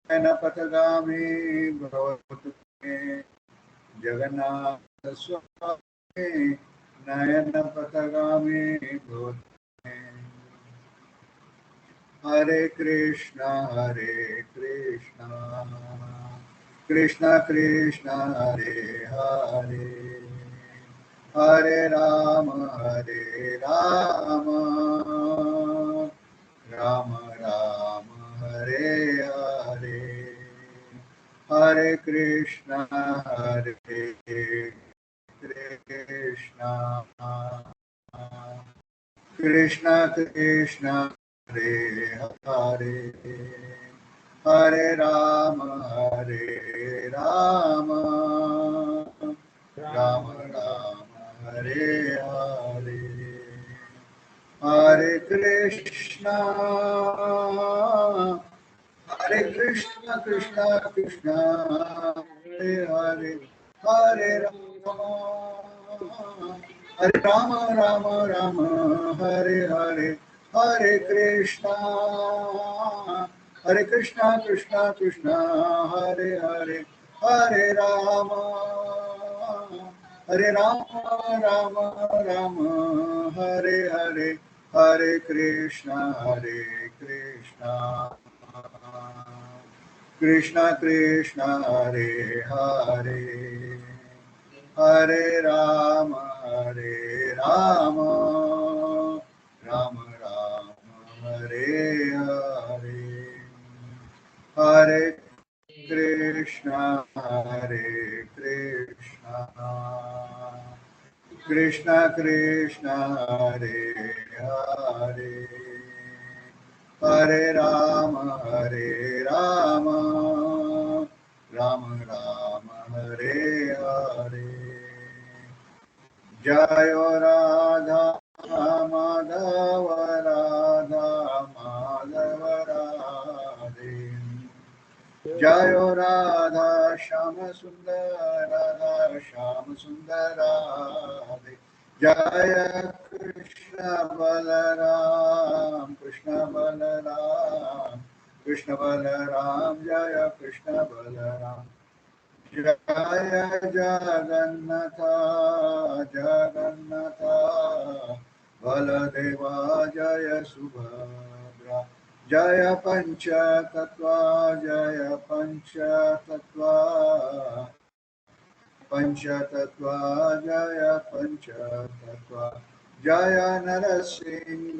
नयनपथगामी भवतु मे जगन्नाथ स्वामी नयनपथगामी भवतु मे। हरे कृष्णा कृष्णा कृष्णा हरे हरे, हरे राम राम राम हरे हरे, हरे कृष्णा कृष्णा कृष्णा कृष्णा हरे हरे, हरे राम राम राम हरे हरे, हरे कृष्णा कृष्णा कृष्णा हरे हरे, हरे राम राम हरे हरे, हरे कृष्णा कृष्णा कृष्णा हरे हरे, हरे राम राम हरे हरे, हरे कृष्णा कृष्णा कृष्णा हरे हरे, हरे राम राम राम हरे हरे, हरे कृष्णा कृष्णा कृष्णा हरे हरे, हरे राम राम राम हरे हरे। जय राधा माधव राधा माधव राधे, जय राधा श्याम सुंदर राधे, जय कृष्ण बलराम जय कृष्ण बलराम, जय जगन्नाथ बलदेवा जय सुभद्रा, जय पंचतत्वा जय पंचतत्वा, जय नरसिंहदेव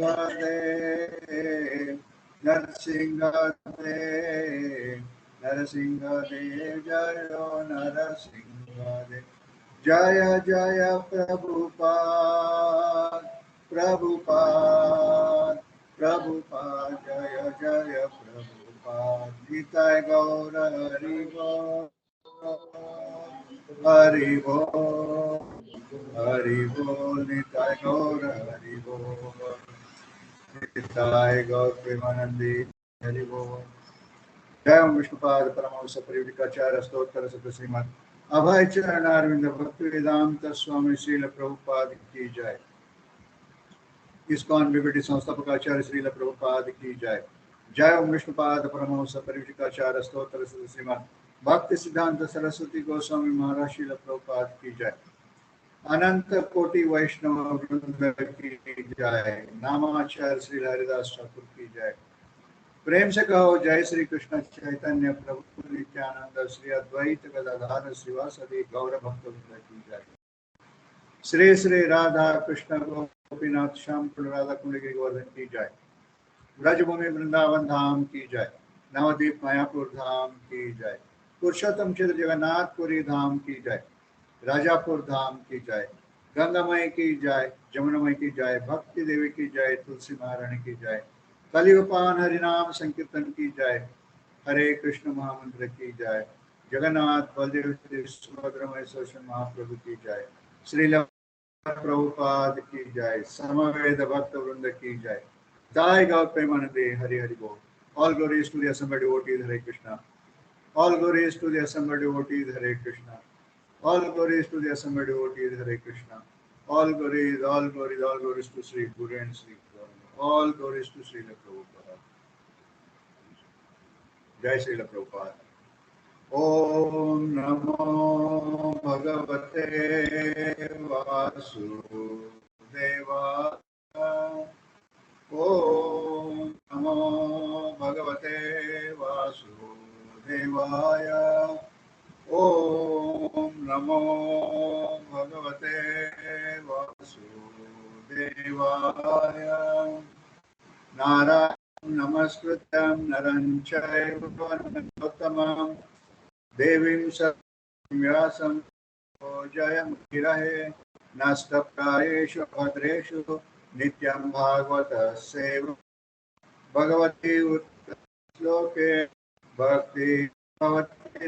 जय नरसिंहदेव, जय जय प्रभुपाद जय जय प्रभुपाद, गीताय गौर हरि बोल निताय गौर हरि बोल, निताय गौर प्रेमानंदी हरि बोल। जय विष्णुपाद परमहंस परिव्राजकाचार्य स्तोत्र सत श्रीमद अभय चरण अरविंद भक्ति वेदांत स्वामी श्रील प्रभुपाद की जय। इस्कॉन लिबर्टी संस्थापक आचार्य श्रील प्रभुपाद की जय। जय विष्णुपाद परमहंस परिव्राजकाचार्य स्तोत्र सत श्रीमद भक्ति सिद्धांत सरस्वती गोस्वामी महाराज श्रील प्रभुपाद की जय। अनंत कोटि वैष्णव वृंद की जय। नामाचार्य श्री हरिदास ठाकुर की जय। प्रेम से कहो जय श्री कृष्ण चैतन्य प्रभु नित्यानंद श्री अद्वैत गदाधर श्रीवासदि गौर भक्तवृंद की जय। श्री श्री राधा कृष्ण गोपीनाथ श्याम कुंड राधा कुंड के गोवर्धन की जय। ब्रजभूमि वृंदावन धाम की जय। नवदीप मायापुर धाम की जय। पुरुषोत्तम क्षेत्र जगन्नाथपुरी धाम की जय। राजापुर धाम की जय। गंगामय की जय, जमुनामय की जय, भक्ति देवी की जय, तुलसी महारानी की जय, कलियुपान हरिनाम संकीर्तन की जय, हरे कृष्ण महामंत्र की जय, जगन्नाथ बलदेव सुभद्रा महेश्वर महाप्रभु की जय, श्रील प्रभुपाद की जय, समवेद भक्त वृंद की जय। जय गौ प्रेमानंदे हरि हरि बोल। All glories to the assembled devotees, Hare Krishna. All glories to the assembled devotees, Hare Krishna. All glories to the assembled devotees, Hare Krishna. All glories to Sri Guru and Sri Guru. All glories to Sri Prabhupada. जय श्रील प्रभुपाद। ओम नमो भगवते वासुदेवाय। ओम नमो भगवते वासुदेवाय। ओम नमो भगवते वासुदेवाय। नारायणं नमस्कृत्यं नरं चैव नरोत्तमं देवीं सरस्वतीं व्यासं ततो जयमुदीरये। नस्तप्रायेषु भद्रेषु नित्यं भागवत सेवा भगवती उत्तरश्लोके भक्ति भवति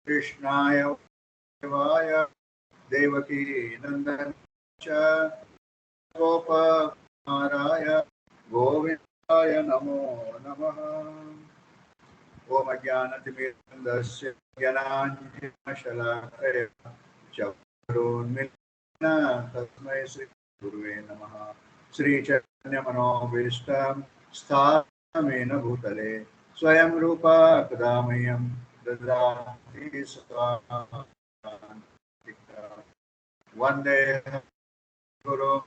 कृष्णाय वासुदेवाय देवकी नंदन च गोपकुमाराय गोविन्दाय नमो नमः। ओम अज्ञानतिमिरन्दस्य ज्ञानाञ्जनशलाकया चक्षुरुन्मीलितं तस्मै श्रीगुरुवे नमः। श्रीचैतन्यमनोभीष्टं स्थापितं भूतले स्वयं रूपा कदा मह्यं ददाति स्वपदान्तिकं। वन्दे गुरुं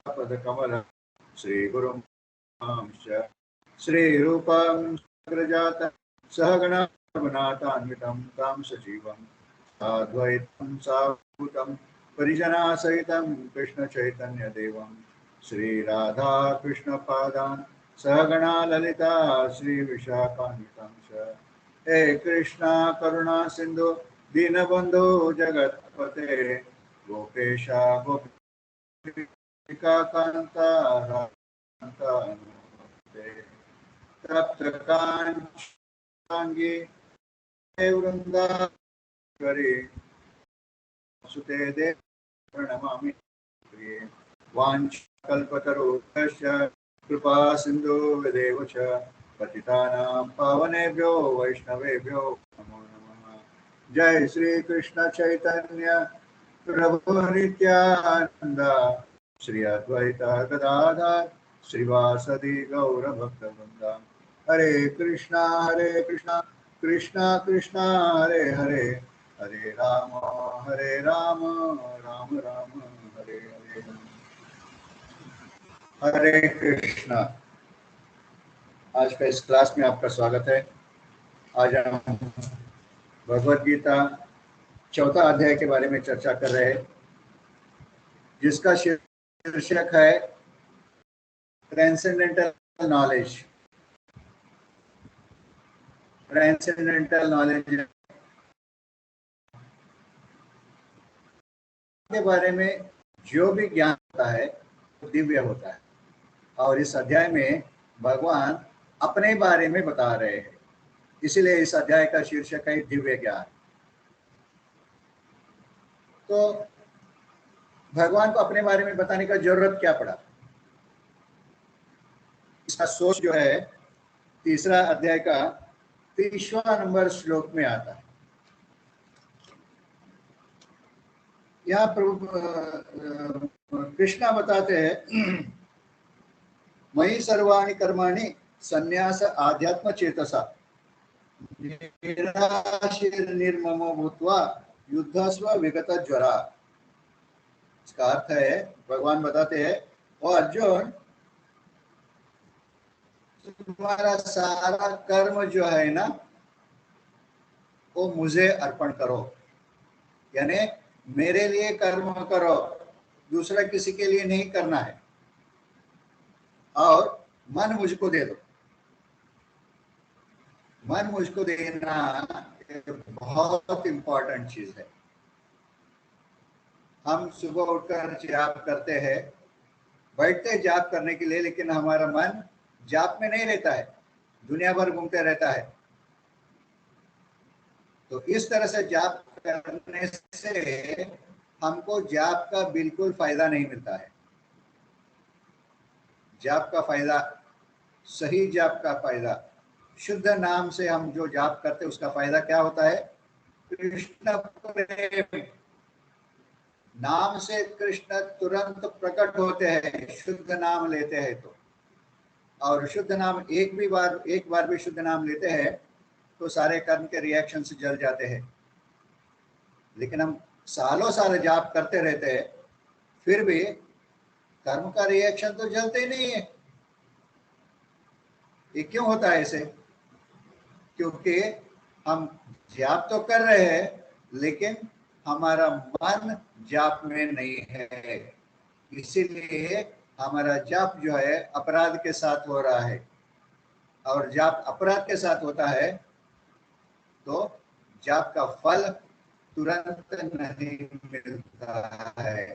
पदकमलं श्रीगुरुं श्रीरूपं साग्रजातं सहगणा रघुनाथान्वितं तं सजीवं साद्वैतं सावधूतं परिजनासहितं कृष्णचैतन्यदेवं श्रीराधाकृष्णपादान् सहगणा ललिता श्रीविशाखान्वितं च। हे कृष्णा करुणा सिन्धु दीनबन्धो जगत्पते गोपेशा गोपिका कान्ता राधा तप्तकांगी वृंदावरी सुते देव प्रणमामि प्रिये। वाञ्छकल्पतरुभ्यश्च कृपा सिन्धुभ्येव च पतितानां पावनेभ्यो वैष्णवेभ्यो नमो नमः। जय श्री कृष्ण चैतन्य प्रभु नित्यानंद श्री अद्वैत गदाधर श्रीवासदि गौरभक्तवृंद। हरे कृष्णा कृष्णा कृष्णा हरे हरे हरे राम राम राम हरे हरे। हरे कृष्णा। आज का इस क्लास में आपका स्वागत है। आज हम भगवद गीता चौथा अध्याय के बारे में चर्चा कर रहे हैं, जिसका शीर्षक है ट्रांसेंडेंटल नॉलेज। ट्रांसेंडेंटल नॉलेज के बारे में जो भी ज्ञान होता है वो दिव्य होता है, और इस अध्याय में भगवान अपने बारे में बता रहे हैं, इसीलिए इस अध्याय का शीर्षक है दिव्य ज्ञान। तो भगवान को अपने बारे में बताने का जरूरत क्या पड़ा? इसका सोच जो है तीसरा अध्याय का 30वां नंबर श्लोक में आता है। यहाँ प्रभु कृष्णा बताते हैं, मयि सर्वाणि कर्माणि संन्यास आध्यात्म चेतसा निर्ममो भूत्वा युद्धस्व विगत ज्वरा। इसका अर्थ है, भगवान बताते हैं, ओ अर्जुन, तुम्हारा सारा कर्म जो है ना, वो मुझे अर्पण करो, यानी मेरे लिए कर्म करो, दूसरा किसी के लिए नहीं करना है, और मन मुझको दे दो। मन मुझको देना बहुत इंपॉर्टेंट चीज है। हम सुबह उठकर जाप करते हैं, बैठते जाप करने के लिए, लेकिन हमारा मन जाप में नहीं रहता है, दुनिया भर घूमते रहता है। तो इस तरह से जाप करने से हमको जाप का बिल्कुल फायदा नहीं मिलता है। जाप का फायदा, सही जाप का फायदा, शुद्ध नाम से हम जो जाप करते हैं उसका फायदा क्या होता है? कृष्ण प्रेम। नाम से कृष्ण तुरंत प्रकट होते हैं, शुद्ध नाम लेते हैं तो। और शुद्ध नाम एक बार भी शुद्ध नाम लेते हैं तो सारे कर्म के रिएक्शन से जल जाते हैं। लेकिन हम सालों साल जाप करते रहते हैं, फिर भी कर्म का रिएक्शन तो जलते ही नहीं है। ये क्यों होता है ऐसे? क्योंकि हम जाप तो कर रहे हैं, लेकिन हमारा मन जाप में नहीं है। इसीलिए हमारा जाप जो है अपराध के साथ हो रहा है, और जाप अपराध के साथ होता है तो जाप का फल तुरंत नहीं मिलता है।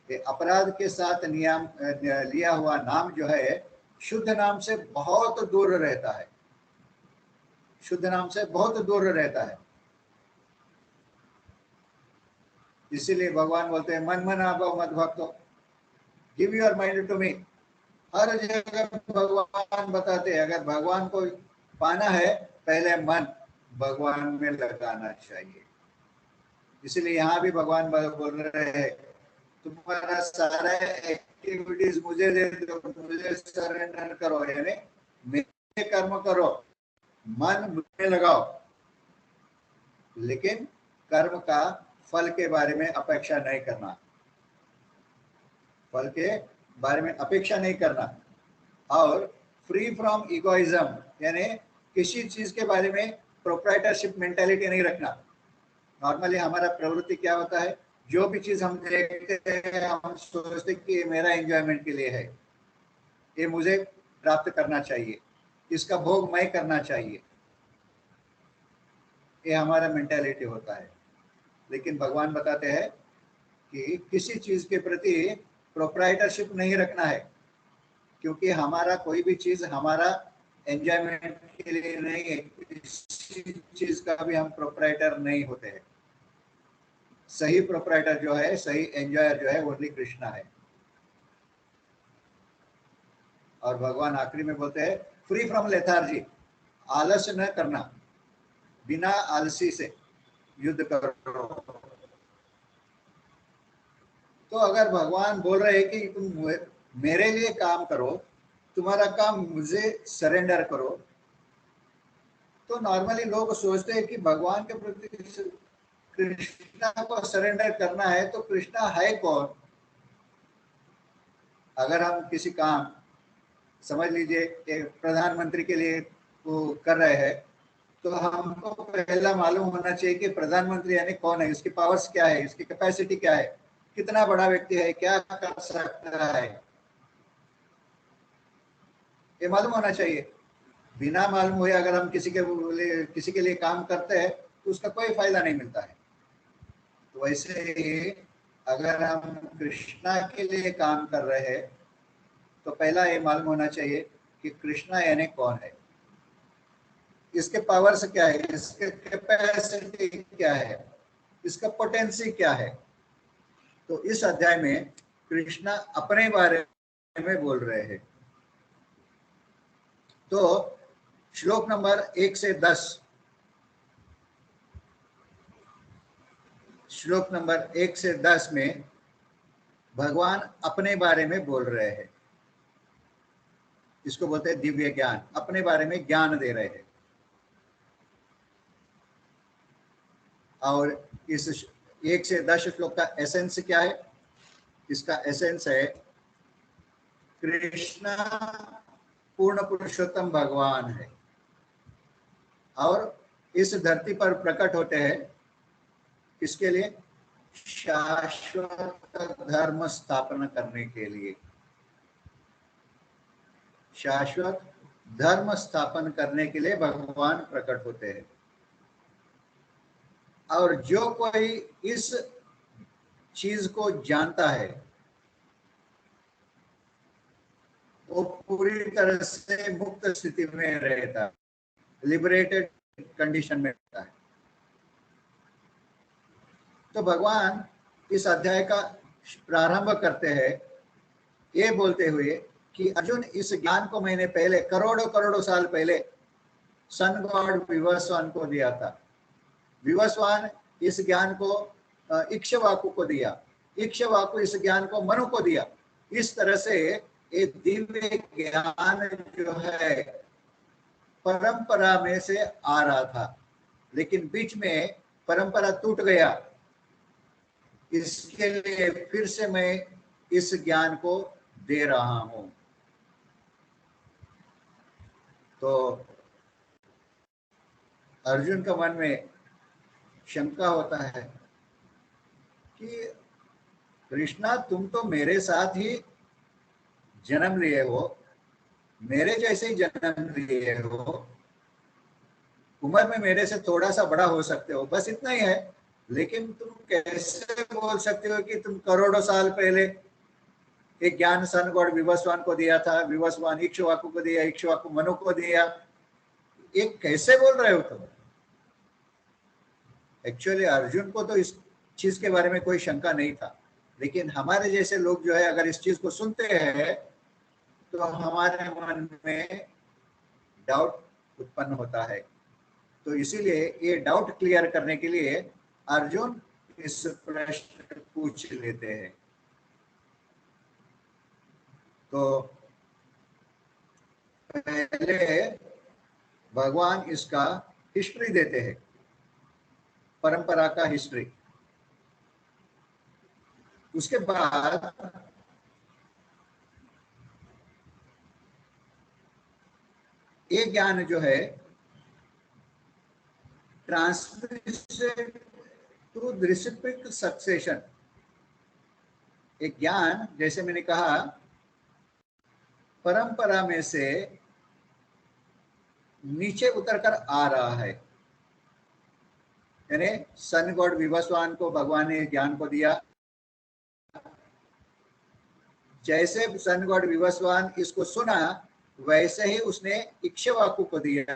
ये अपराध के साथ नियम लिया हुआ नाम जो है शुद्ध नाम से बहुत दूर रहता है, शुद्ध नाम से बहुत दूर रहता है। इसीलिए भगवान बोलते हैं मन मन आपो मत भक्तो, give your mind to me. हर जगह भगवान बताते हैं अगर भगवान को पाना है पहले मन भगवान में लगाना चाहिए। इसलिए यहाँ भी भगवान बोल रहे हैं तुम्हारा सारा एक्टिविटीज मुझे दे दो, मुझे सरेंडर करो, यानी मेरे कर्म करो, मन में लगाओ, लेकिन कर्म का फल के बारे में अपेक्षा नहीं करना, फल के बारे में अपेक्षा नहीं करना। और फ्री फ्रॉम इगोइज्म, यानी किसी चीज के बारे में प्रोप्राइटरशिप मेंटालिटी नहीं रखना। नॉर्मली हमारा प्रवृत्ति क्या होता है, जो भी चीज हम देखते हैं हम सोचते कि ये मेरा एंजॉयमेंट के लिए है, ये मुझे प्राप्त करना चाहिए, इसका भोग मैं करना चाहिए, ये हमारा मेंटालिटी होता है। लेकिन भगवान बताते हैं कि किसी चीज के प्रति प्रोप्राइटरशिप नहीं रखना है, क्योंकि हमारा कोई भी चीज हमारा एंजॉयमेंट के लिए नहीं है, किसी चीज का भी हम प्रोप्राइटर नहीं होते हैं। सही प्रोप्राइटर जो है, सही एंजॉयर जो है ओनली कृष्णा है। और भगवान आखिरी में बोलते हैं फ्री फ्रॉम लेथार्जी, आलस्य न करना, बिना आलसी से युद्ध करो। तो अगर भगवान बोल रहे हैं कि तुम मेरे लिए काम करो, तुम्हारा काम मुझे सरेंडर करो, तो नॉर्मली लोग सोचते हैं कि भगवान के प्रति कृष्णा को सरेंडर करना है तो कृष्णा है कौन? अगर हम किसी काम, समझ लीजिए एक प्रधानमंत्री के लिए वो कर रहे हैं, तो हमको पहला मालूम होना चाहिए कि प्रधानमंत्री यानी कौन है, इसकी पावर्स क्या है, इसकी कैपेसिटी क्या है, कितना बड़ा व्यक्ति है, क्या कर सकता है, ये मालूम होना चाहिए। बिना मालूम हुए अगर हम किसी के लिए काम करते हैं तो उसका कोई फायदा नहीं मिलता है। तो वैसे ही अगर हम कृष्णा के लिए काम कर रहे हैं तो पहला ये मालूम होना चाहिए कि कृष्णा यानी कौन है, इसके पावर्स क्या है, इसके कैपेसिटी क्या है, इसका पोटेंसी क्या है। तो इस अध्याय में कृष्णा अपने बारे में बोल रहे हैं। तो श्लोक नंबर 1 से 10, श्लोक नंबर 1 से 10 में भगवान अपने बारे में बोल रहे हैं। इसको बोलते हैं दिव्य ज्ञान, अपने बारे में ज्ञान दे रहे हैं। और इस 1 से 10 श्लोक का एसेंस क्या है? इसका एसेंस है कृष्णा पूर्ण पुरुषोत्तम भगवान है और इस धरती पर प्रकट होते हैं किसके लिए? शाश्वत धर्म स्थापना करने के लिए। शाश्वत धर्म स्थापन करने के लिए भगवान प्रकट होते हैं। और जो कोई इस चीज को जानता है वो पूरी तरह से मुक्त स्थिति में रहता है, लिबरेटेड कंडीशन में रहता है। तो भगवान इस अध्याय का प्रारंभ करते हैं ये बोलते हुए कि अर्जुन, इस ज्ञान को मैंने पहले करोड़ों करोड़ों साल पहले सन गॉड विवस्वान को दिया था। विवस्वान इस ज्ञान को इक्ष्वाकु को दिया, इक्ष्वाकु इस ज्ञान को मनु को दिया। इस तरह से ये दिव्य ज्ञान जो है परंपरा में से आ रहा था, लेकिन बीच में परंपरा टूट गया। इसके लिए फिर से मैं इस ज्ञान को दे रहा हूं। तो अर्जुन का मन में शंका होता है कि कृष्णा, तुम तो मेरे साथ ही जन्म लिए हो, मेरे जैसे ही जन्म लिए हो, उम्र में मेरे से थोड़ा सा बड़ा हो सकते हो, बस इतना ही है, लेकिन तुम कैसे बोल सकते हो कि तुम करोड़ों साल पहले एक ज्ञान सन गॉड विवस्वान को दिया था, विवस्वान इक्ष्वाकु को दिया, इक्ष्वाकु मनु को दिया, ये कैसे बोल रहे हो तुम? एक्चुअली अर्जुन को तो इस चीज के बारे में कोई शंका नहीं था, लेकिन हमारे जैसे लोग जो है अगर इस चीज को सुनते हैं तो हमारे मन में डाउट उत्पन्न होता है। तो इसीलिए ये डाउट क्लियर करने के लिए अर्जुन इस प्रश्न पूछ लेते हैं। तो पहले भगवान इसका हिस्ट्री देते हैं, परंपरा का हिस्ट्री। उसके बाद ये ज्ञान जो है ट्रांसमिशन थ्रू रेसिप्रोकल सक्सेशन, एक ज्ञान जैसे मैंने कहा परंपरा में से नीचे उतरकर आ रहा है। यानी सन गॉड विवस्वान को भगवान ने ज्ञान को दिया, जैसे सन गॉड विवस्वान इसको सुना वैसे ही उसने इक्ष्वाकु को दिया,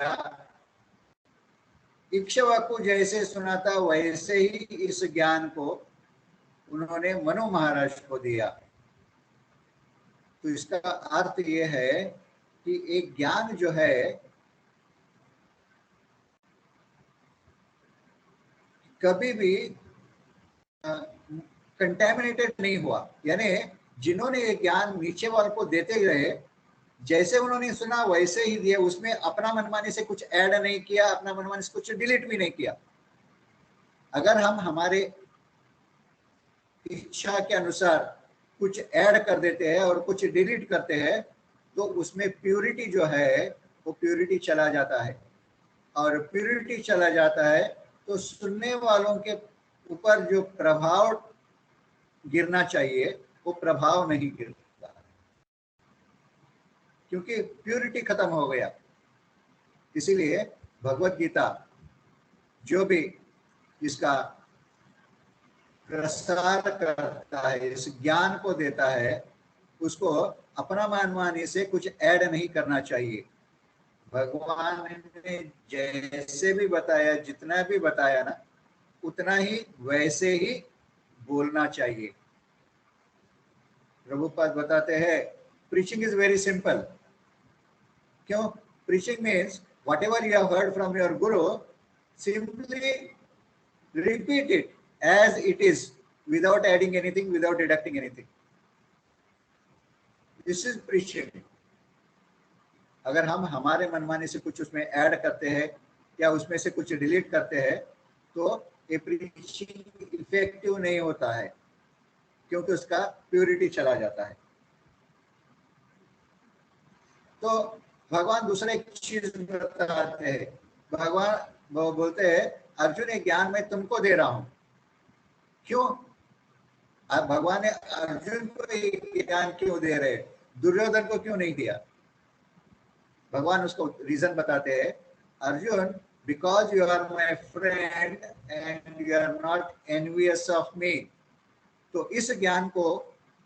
इक्ष्वाकु जैसे सुना था वैसे ही इस ज्ञान को उन्होंने मनु महाराज को दिया। तो इसका अर्थ ये है कि एक ज्ञान जो है कभी भी कंटेमिनेटेड नहीं हुआ। यानी जिन्होंने ये ज्ञान नीचे वाले को देते गए, जैसे उन्होंने सुना वैसे ही दिया, उसमें अपना मनमानी से कुछ ऐड नहीं किया, अपना मनमानी से कुछ डिलीट भी नहीं किया। अगर हम हमारे इच्छा के अनुसार कुछ ऐड कर देते हैं और कुछ डिलीट करते हैं तो उसमें प्यूरिटी जो है वो प्यूरिटी चला जाता है, और प्यूरिटी चला जाता है तो सुनने वालों के ऊपर जो प्रभाव गिरना चाहिए वो प्रभाव नहीं गिरता, क्योंकि प्यूरिटी खत्म हो गया। इसीलिए भगवत गीता जो भी इसका प्रसार करता है, इस ज्ञान को देता है, उसको अपना मनमानी से कुछ ऐड नहीं करना चाहिए। भगवान ने जैसे भी बताया, जितना भी बताया ना, उतना ही वैसे ही बोलना चाहिए। प्रभुपाद बताते हैं प्रीचिंग इज वेरी सिंपल। क्यों? Preaching means what ever you have heard from your Guru, simply repeat it as it is without adding anything, without deducting anything. This is preaching. अगर हम हमारे मनमाने से कुछ उसमें ऐड करते हैं या उसमें से कुछ डिलीट करते हैं तो ये प्रीचिंग इफेक्टिव नहीं होता है, क्योंकि उसका प्योरिटी चला जाता है। तो भगवान दूसरा एक चीज बताते हैं। भगवान वो बोलते हैं अर्जुन ये ज्ञान मैं तुमको दे रहा हूं। क्यों? अब भगवान ने अर्जुन को ये ज्ञान क्यों दे रहे, दुर्योधन को क्यों नहीं दिया? भगवान उसको रीजन बताते हैं, Arjun because you are my friend and you are not envious of me. तो इस ज्ञान को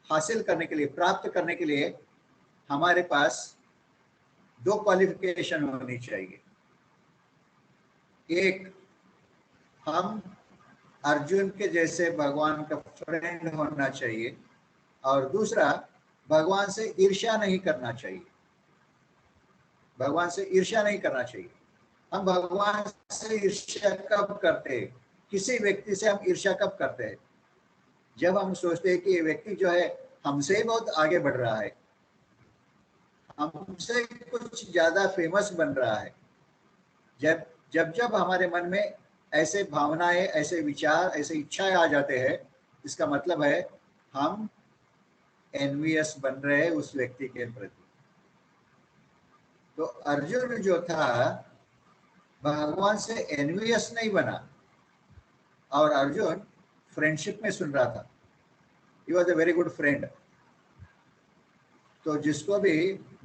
हासिल करने के लिए, प्राप्त करने के लिए हमारे पास दो क्वालिफिकेशन होनी चाहिए। एक, हम अर्जुन के जैसे भगवान का फ्रेंड होना चाहिए, और दूसरा भगवान से ईर्ष्या नहीं करना चाहिए। भगवान से ईर्ष्या नहीं करना चाहिए। हम भगवान से ईर्ष्या कब करते हैं? किसी व्यक्ति से हम ईर्ष्या कब करते हैं? जब हम सोचते हैं कि ये व्यक्ति जो है हमसे ही बहुत आगे बढ़ रहा है, हमसे कुछ ज्यादा फेमस बन रहा है। जब जब जब हमारे मन में ऐसे भावनाएं, ऐसे विचार, ऐसे इच्छाएं आ जाते हैं, इसका मतलब है हम एनवियस बन रहे हैं उस व्यक्ति के प्रति। तो अर्जुन जो था भगवान से एनवियस नहीं बना, और अर्जुन फ्रेंडशिप में सुन रहा था। He was a very good friend. तो जिसको भी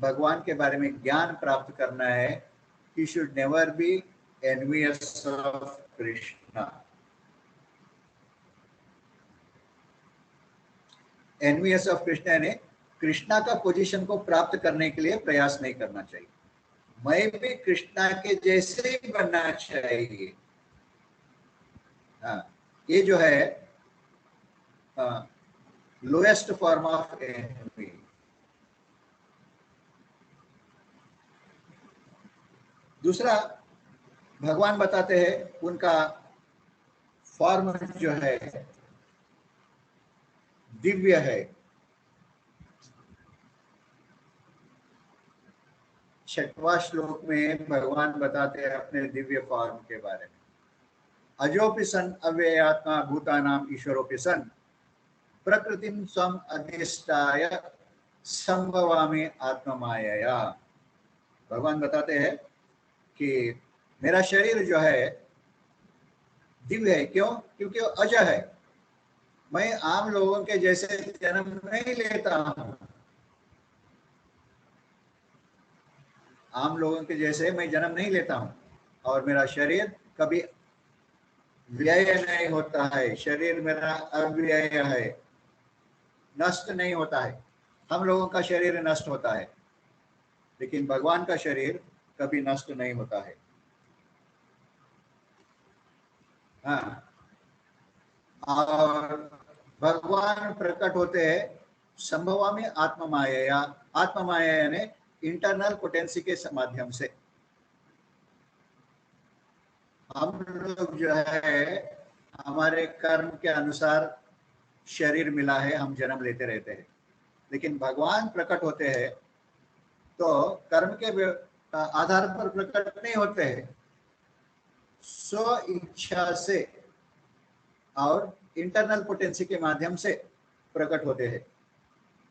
भगवान के बारे में ज्ञान प्राप्त करना है, he should never be envious of Krishna. envious of Krishna ने कृष्णा का पोजीशन को प्राप्त करने के लिए प्रयास नहीं करना चाहिए। मैं भी कृष्णा के जैसे ही बनना चाहिए। हाँ, ये जो है लोएस्ट फॉर्म ऑफ एनवी। दूसरा, भगवान बताते हैं उनका फॉर्म जो है दिव्य है। 6वां श्लोक में भगवान बताते हैं अपने दिव्य फॉर्म के बारे में। अजोपि सन अव्ययात्मा भूतानाम ईश्वरोपि सन प्रकृतिम स्वम अधिष्ठाय संभवामि आत्ममायया। भगवान बताते हैं कि मेरा शरीर जो है दिव्य है। क्यों? क्योंकि वो अजय है। मैं आम लोगों के जैसे जन्म नहीं लेता हूं। आम लोगों के जैसे मैं जन्म नहीं लेता हूं, और मेरा शरीर कभी व्यय नहीं होता है। शरीर मेरा अव्यय है, नष्ट नहीं होता है। हम लोगों का शरीर नष्ट होता है, लेकिन भगवान का शरीर कभी नष्ट नहीं होता है। हाँ, और भगवान प्रकट होते हैं संभवा में आत्ममाया। आत्ममाया यानी इंटरनल पोटेंसी के माध्यम से। हम लोग जो है हमारे कर्म के अनुसार शरीर मिला है, हम जन्म लेते रहते हैं। लेकिन भगवान प्रकट होते हैं तो कर्म के आधार पर प्रकट नहीं होते हैं, स्व इच्छा से और इंटरनल पोटेंसी के माध्यम से प्रकट होते हैं।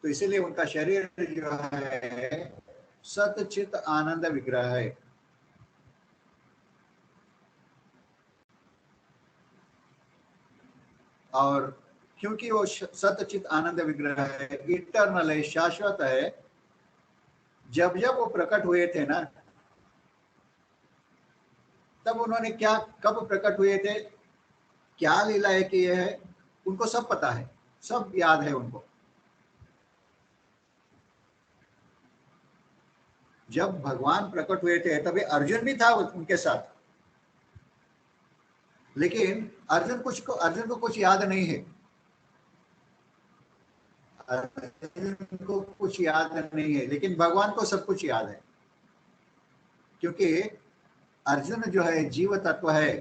तो इसीलिए उनका शरीर जो है सतचित आनंद विग्रह है। और क्योंकि वो सतचित आनंद विग्रह है, इटर्नल है, शाश्वत है, जब जब वो प्रकट हुए थे ना, तब उन्होंने क्या, कब प्रकट हुए थे, क्या लीला है कि ये है, उनको सब पता है, सब याद है उनको। जब भगवान प्रकट हुए थे तभी अर्जुन भी था उनके साथ, लेकिन अर्जुन को कुछ याद नहीं है। अर्जुन को कुछ याद नहीं है, लेकिन भगवान को सब कुछ याद है। क्योंकि अर्जुन जो है जीव तत्व है।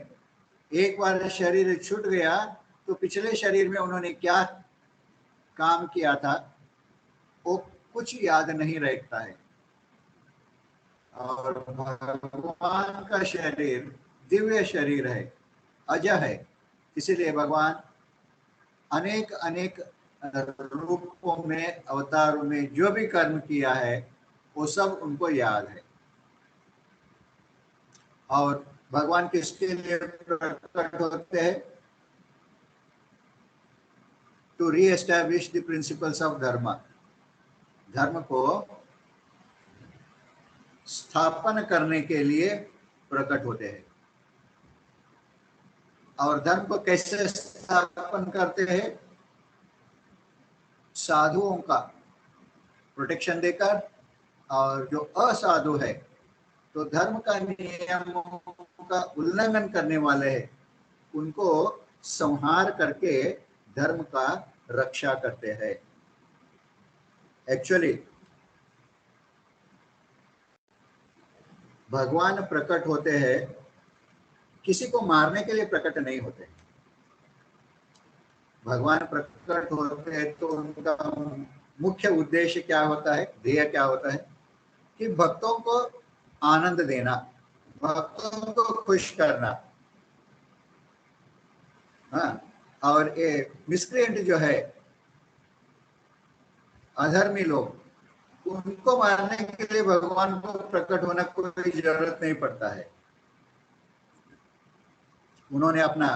एक बार शरीर छूट गया तो पिछले शरीर में उन्होंने क्या काम किया था वो कुछ याद नहीं रहता है। और भगवान का शरीर दिव्य शरीर है, अजय है। इसीलिए भगवान अनेक अनेक रूपों में, अवतारों में जो भी कर्म किया है वो सब उनको याद है। और भगवान किसके लिए प्रकट होते हैं? टू री एस्टैब्लिश द प्रिंसिपल्स ऑफ धर्म। धर्म को स्थापन करने के लिए प्रकट होते हैं। और धर्म को कैसे स्थापन करते हैं? साधुओं का प्रोटेक्शन देकर, और जो असाधु है तो धर्म का नियमों का उल्लंघन करने वाले हैं, उनको संहार करके धर्म का रक्षा करते हैं। एक्चुअली भगवान प्रकट होते हैं, किसी को मारने के लिए प्रकट नहीं होते। भगवान प्रकट होते हैं तो उनका मुख्य उद्देश्य क्या होता है, ध्येय क्या होता है? कि भक्तों को आनंद देना, भक्तों को खुश करना। हाँ, और ये मिसक्रिएंट जो है, अधर्मी लोग, उनको मारने के लिए भगवान को प्रकट होना कोई जरूरत नहीं पड़ता है। उन्होंने अपना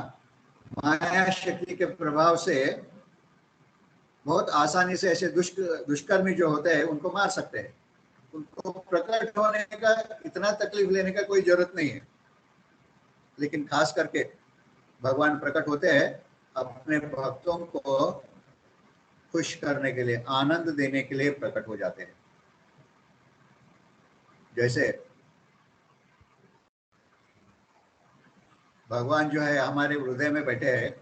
माया शक्ति के प्रभाव से बहुत आसानी से ऐसे दुष्कर्मी जो होते हैं उनको मार सकते हैं। उनको प्रकट होने का, इतना तकलीफ लेने का कोई जरूरत नहीं है। लेकिन खास करके भगवान प्रकट होते हैं अपने भक्तों को खुश करने के लिए, आनंद देने के लिए प्रकट हो जाते हैं। जैसे भगवान जो है हमारे हृदय में बैठे हैं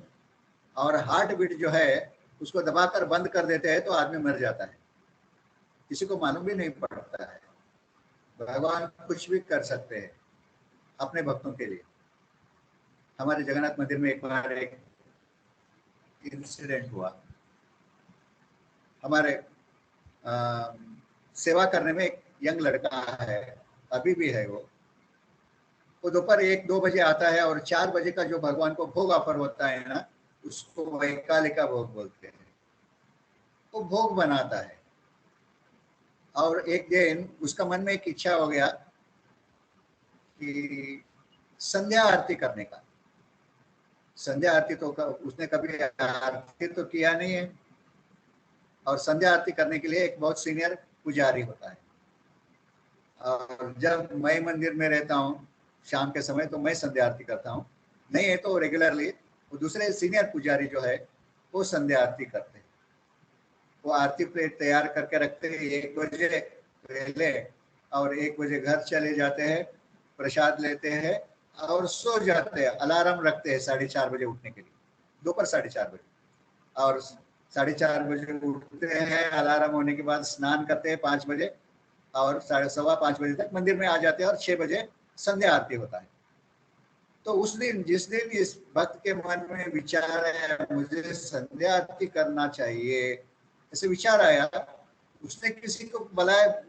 और हार्ट बीट जो है उसको दबाकर बंद कर देते हैं तो आदमी मर जाता है, किसी को मालूम भी नहीं पड़ता है। भगवान कुछ भी कर सकते हैं अपने भक्तों के लिए। हमारे जगन्नाथ मंदिर में एक बार एक इंसिडेंट हुआ। हमारे सेवा करने में एक यंग लड़का है, अभी भी है वो दोपहर 1-2 बजे आता है और 4 बजे का जो भगवान को भोग ऑफर होता है ना, उसको वैकालिका भोग बोलते हैं। वो भोग बनाता है और एक दिन उसका मन में एक इच्छा हो गया कि संध्या आरती करने का। संध्या आरती तो उसने कभी आरती तो किया नहीं है, और संध्या आरती करने के लिए एक बहुत सीनियर पुजारी होता है। और जब मैं मंदिर में रहता हूँ शाम के समय तो मैं संध्या आरती करता हूँ, नहीं है तो रेगुलरली वो दूसरे सीनियर पुजारी जो है वो संध्या आरती करते हैं। वो आरती प्लेट तैयार करके रखते हैं 1 बजे पहले, और 1 बजे घर चले जाते हैं, प्रसाद लेते हैं और सो जाते हैं। अलार्म रखते हैं 4:30 बजे उठने के लिए, दोपहर 4:30 बजे, और 4:30 बजे उठते हैं। अलार्म होने के बाद स्नान करते हैं 5 बजे, और 4:15 बजे तक मंदिर में आ जाते हैं और 6 बजे संध्या आरती होता है। तो उस दिन, जिस दिन इस भक्त के मन में विचार है मुझे संध्या आरती करना चाहिए, ऐसे विचार आया, उसने किसी को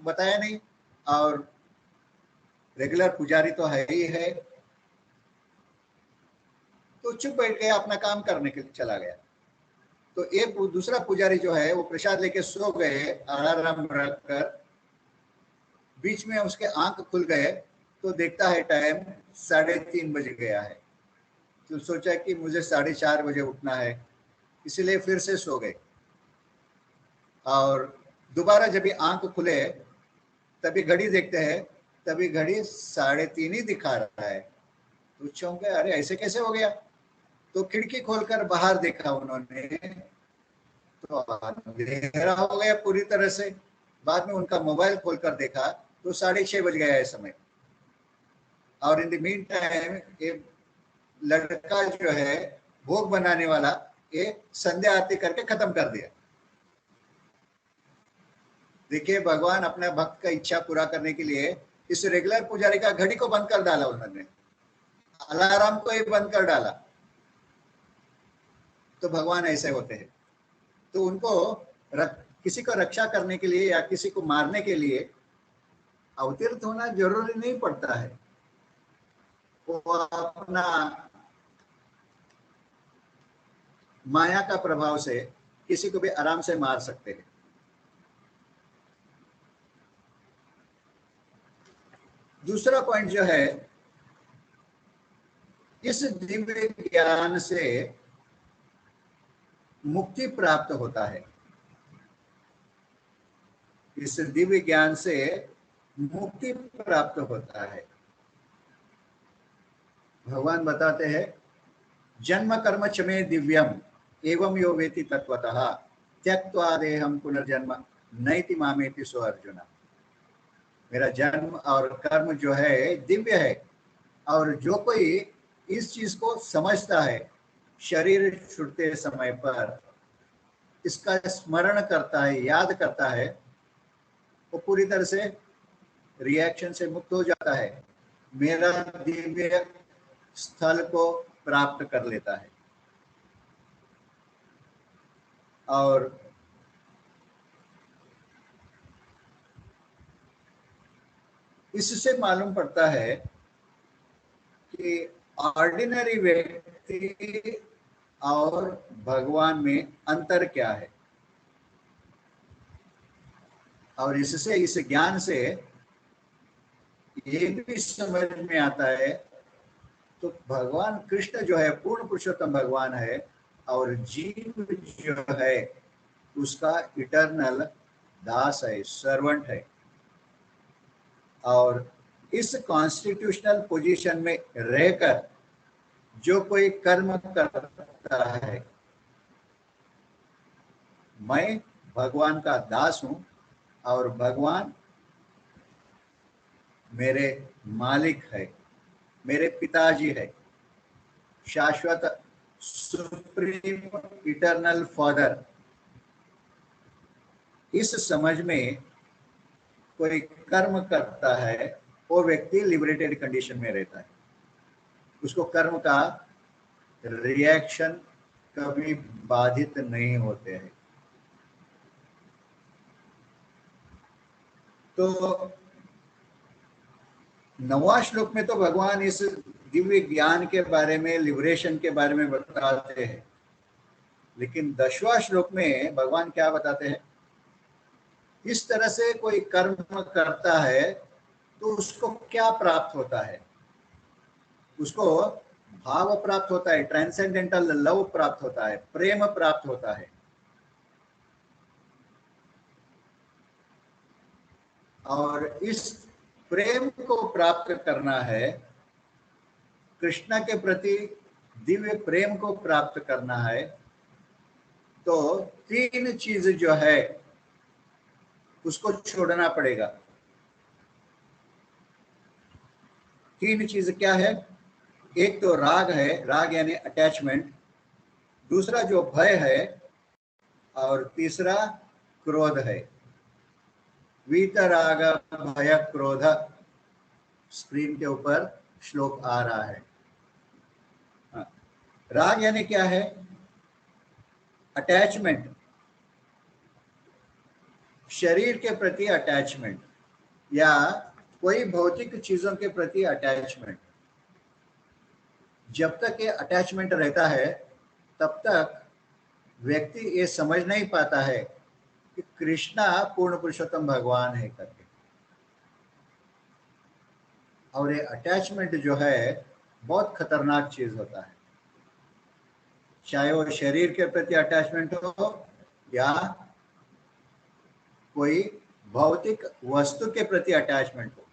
बताया नहीं, और रेगुलर पुजारी तो है ही है, तो चुप बैठ गया, अपना काम करने के लिए चला गया। तो एक दूसरा पुजारी जो है वो प्रसाद लेके सो गए अलार्म रखकर। बीच में उसके आंख खुल गए तो देखता है टाइम 3:30 बज गया है। तो सोचा कि मुझे 4:30 बजे उठना है, इसलिए फिर से सो गए। और दोबारा जब भी आंख खुले तभी घड़ी देखते हैं, तभी घड़ी 3:30 ही दिखा रहा है। तो चौंक गए, अरे ऐसे कैसे हो गया। तो खिड़की खोलकर बाहर देखा उन्होंने तो अंधेरा हो गया पूरी तरह से। बाद में उनका मोबाइल खोलकर देखा तो 6:30 बज गया है समय। और इन द मीन टाइम ये लड़का जो है भोग बनाने वाला, ये संध्या आरती करके खत्म कर दिया। देखिए, भगवान अपने भक्त का इच्छा पूरा करने के लिए इस रेगुलर पुजारी का घड़ी को बंद कर डाला, उन्होंने अलार्म को ही बंद कर डाला। तो भगवान ऐसे होते हैं। तो उनको किसी को रक्षा करने के लिए या किसी को मारने के लिए अवतीर्थ होना जरूरी नहीं पड़ता है। वो अपना माया का प्रभाव से किसी को भी आराम से मार सकते हैं। दूसरा पॉइंट जो है, इस दिव्य ज्ञान से मुक्ति प्राप्त होता है। इस दिव्य ज्ञान से मुक्ति प्राप्त होता है। भगवान बताते हैं, जन्म कर्म च मे दिव्यम एवं यो वेति तत्वतः त्यक्त्वा देहं पुनर्जन्म नैति मामेति सो अर्जुन। मेरा जन्म और कर्म जो है दिव्य है, और जो कोई इस चीज को समझता है, शरीर छूटते समय पर इसका स्मरण करता है, याद करता है, वो पूरी तरह से रिएक्शन से मुक्त हो जाता है, मेरा दिव्य स्थल को प्राप्त कर लेता है। और इससे मालूम पड़ता है कि ऑर्डिनरी व्यक्ति और भगवान में अंतर क्या है। और इससे, इस ज्ञान से ये भी समझ में आता है, तो भगवान कृष्ण जो है पूर्ण पुरुषोत्तम भगवान है, और जीव जो है उसका इटर्नल दास है, सर्वेंट है। और इस कॉन्स्टिट्यूशनल पोजीशन में रहकर जो कोई कर्म करता है, मैं भगवान का दास हूं और भगवान मेरे मालिक है, मेरे पिताजी है, शाश्वत सुप्रीम इटर्नल फादर। इस समझ में कोई कर्म करता है, वो व्यक्ति लिबरेटेड कंडीशन में रहता है। उसको कर्म का रिएक्शन कभी बाधित नहीं होते हैं। तो 9वां श्लोक में तो भगवान इस दिव्य ज्ञान के बारे में, लिबरेशन के बारे में बताते हैं, लेकिन 10वां श्लोक में भगवान क्या बताते हैं? इस तरह से कोई कर्म करता है तो उसको क्या प्राप्त होता है? उसको भाव प्राप्त होता है, ट्रांसेंडेंटल लव प्राप्त होता है, प्रेम प्राप्त होता है। और इस प्रेम को प्राप्त करना है, कृष्ण के प्रति दिव्य प्रेम को प्राप्त करना है, तो 3 चीज जो है उसको छोड़ना पड़ेगा। 3 चीज क्या है? एक तो राग है, राग यानी अटैचमेंट, दूसरा जो भय है, और तीसरा क्रोध है। वीतराग भय क्रोध, स्क्रीन के ऊपर श्लोक आ रहा है। राग यानी क्या है? अटैचमेंट, शरीर के प्रति अटैचमेंट या कोई भौतिक चीजों के प्रति अटैचमेंट। जब तक ये अटैचमेंट रहता है तब तक व्यक्ति ये समझ नहीं पाता है कि कृष्णा पूर्ण पुरुषोत्तम भगवान है करके। और ये अटैचमेंट जो है बहुत खतरनाक चीज होता है, चाहे वो शरीर के प्रति अटैचमेंट हो या कोई भौतिक वस्तु के प्रति अटैचमेंट हो।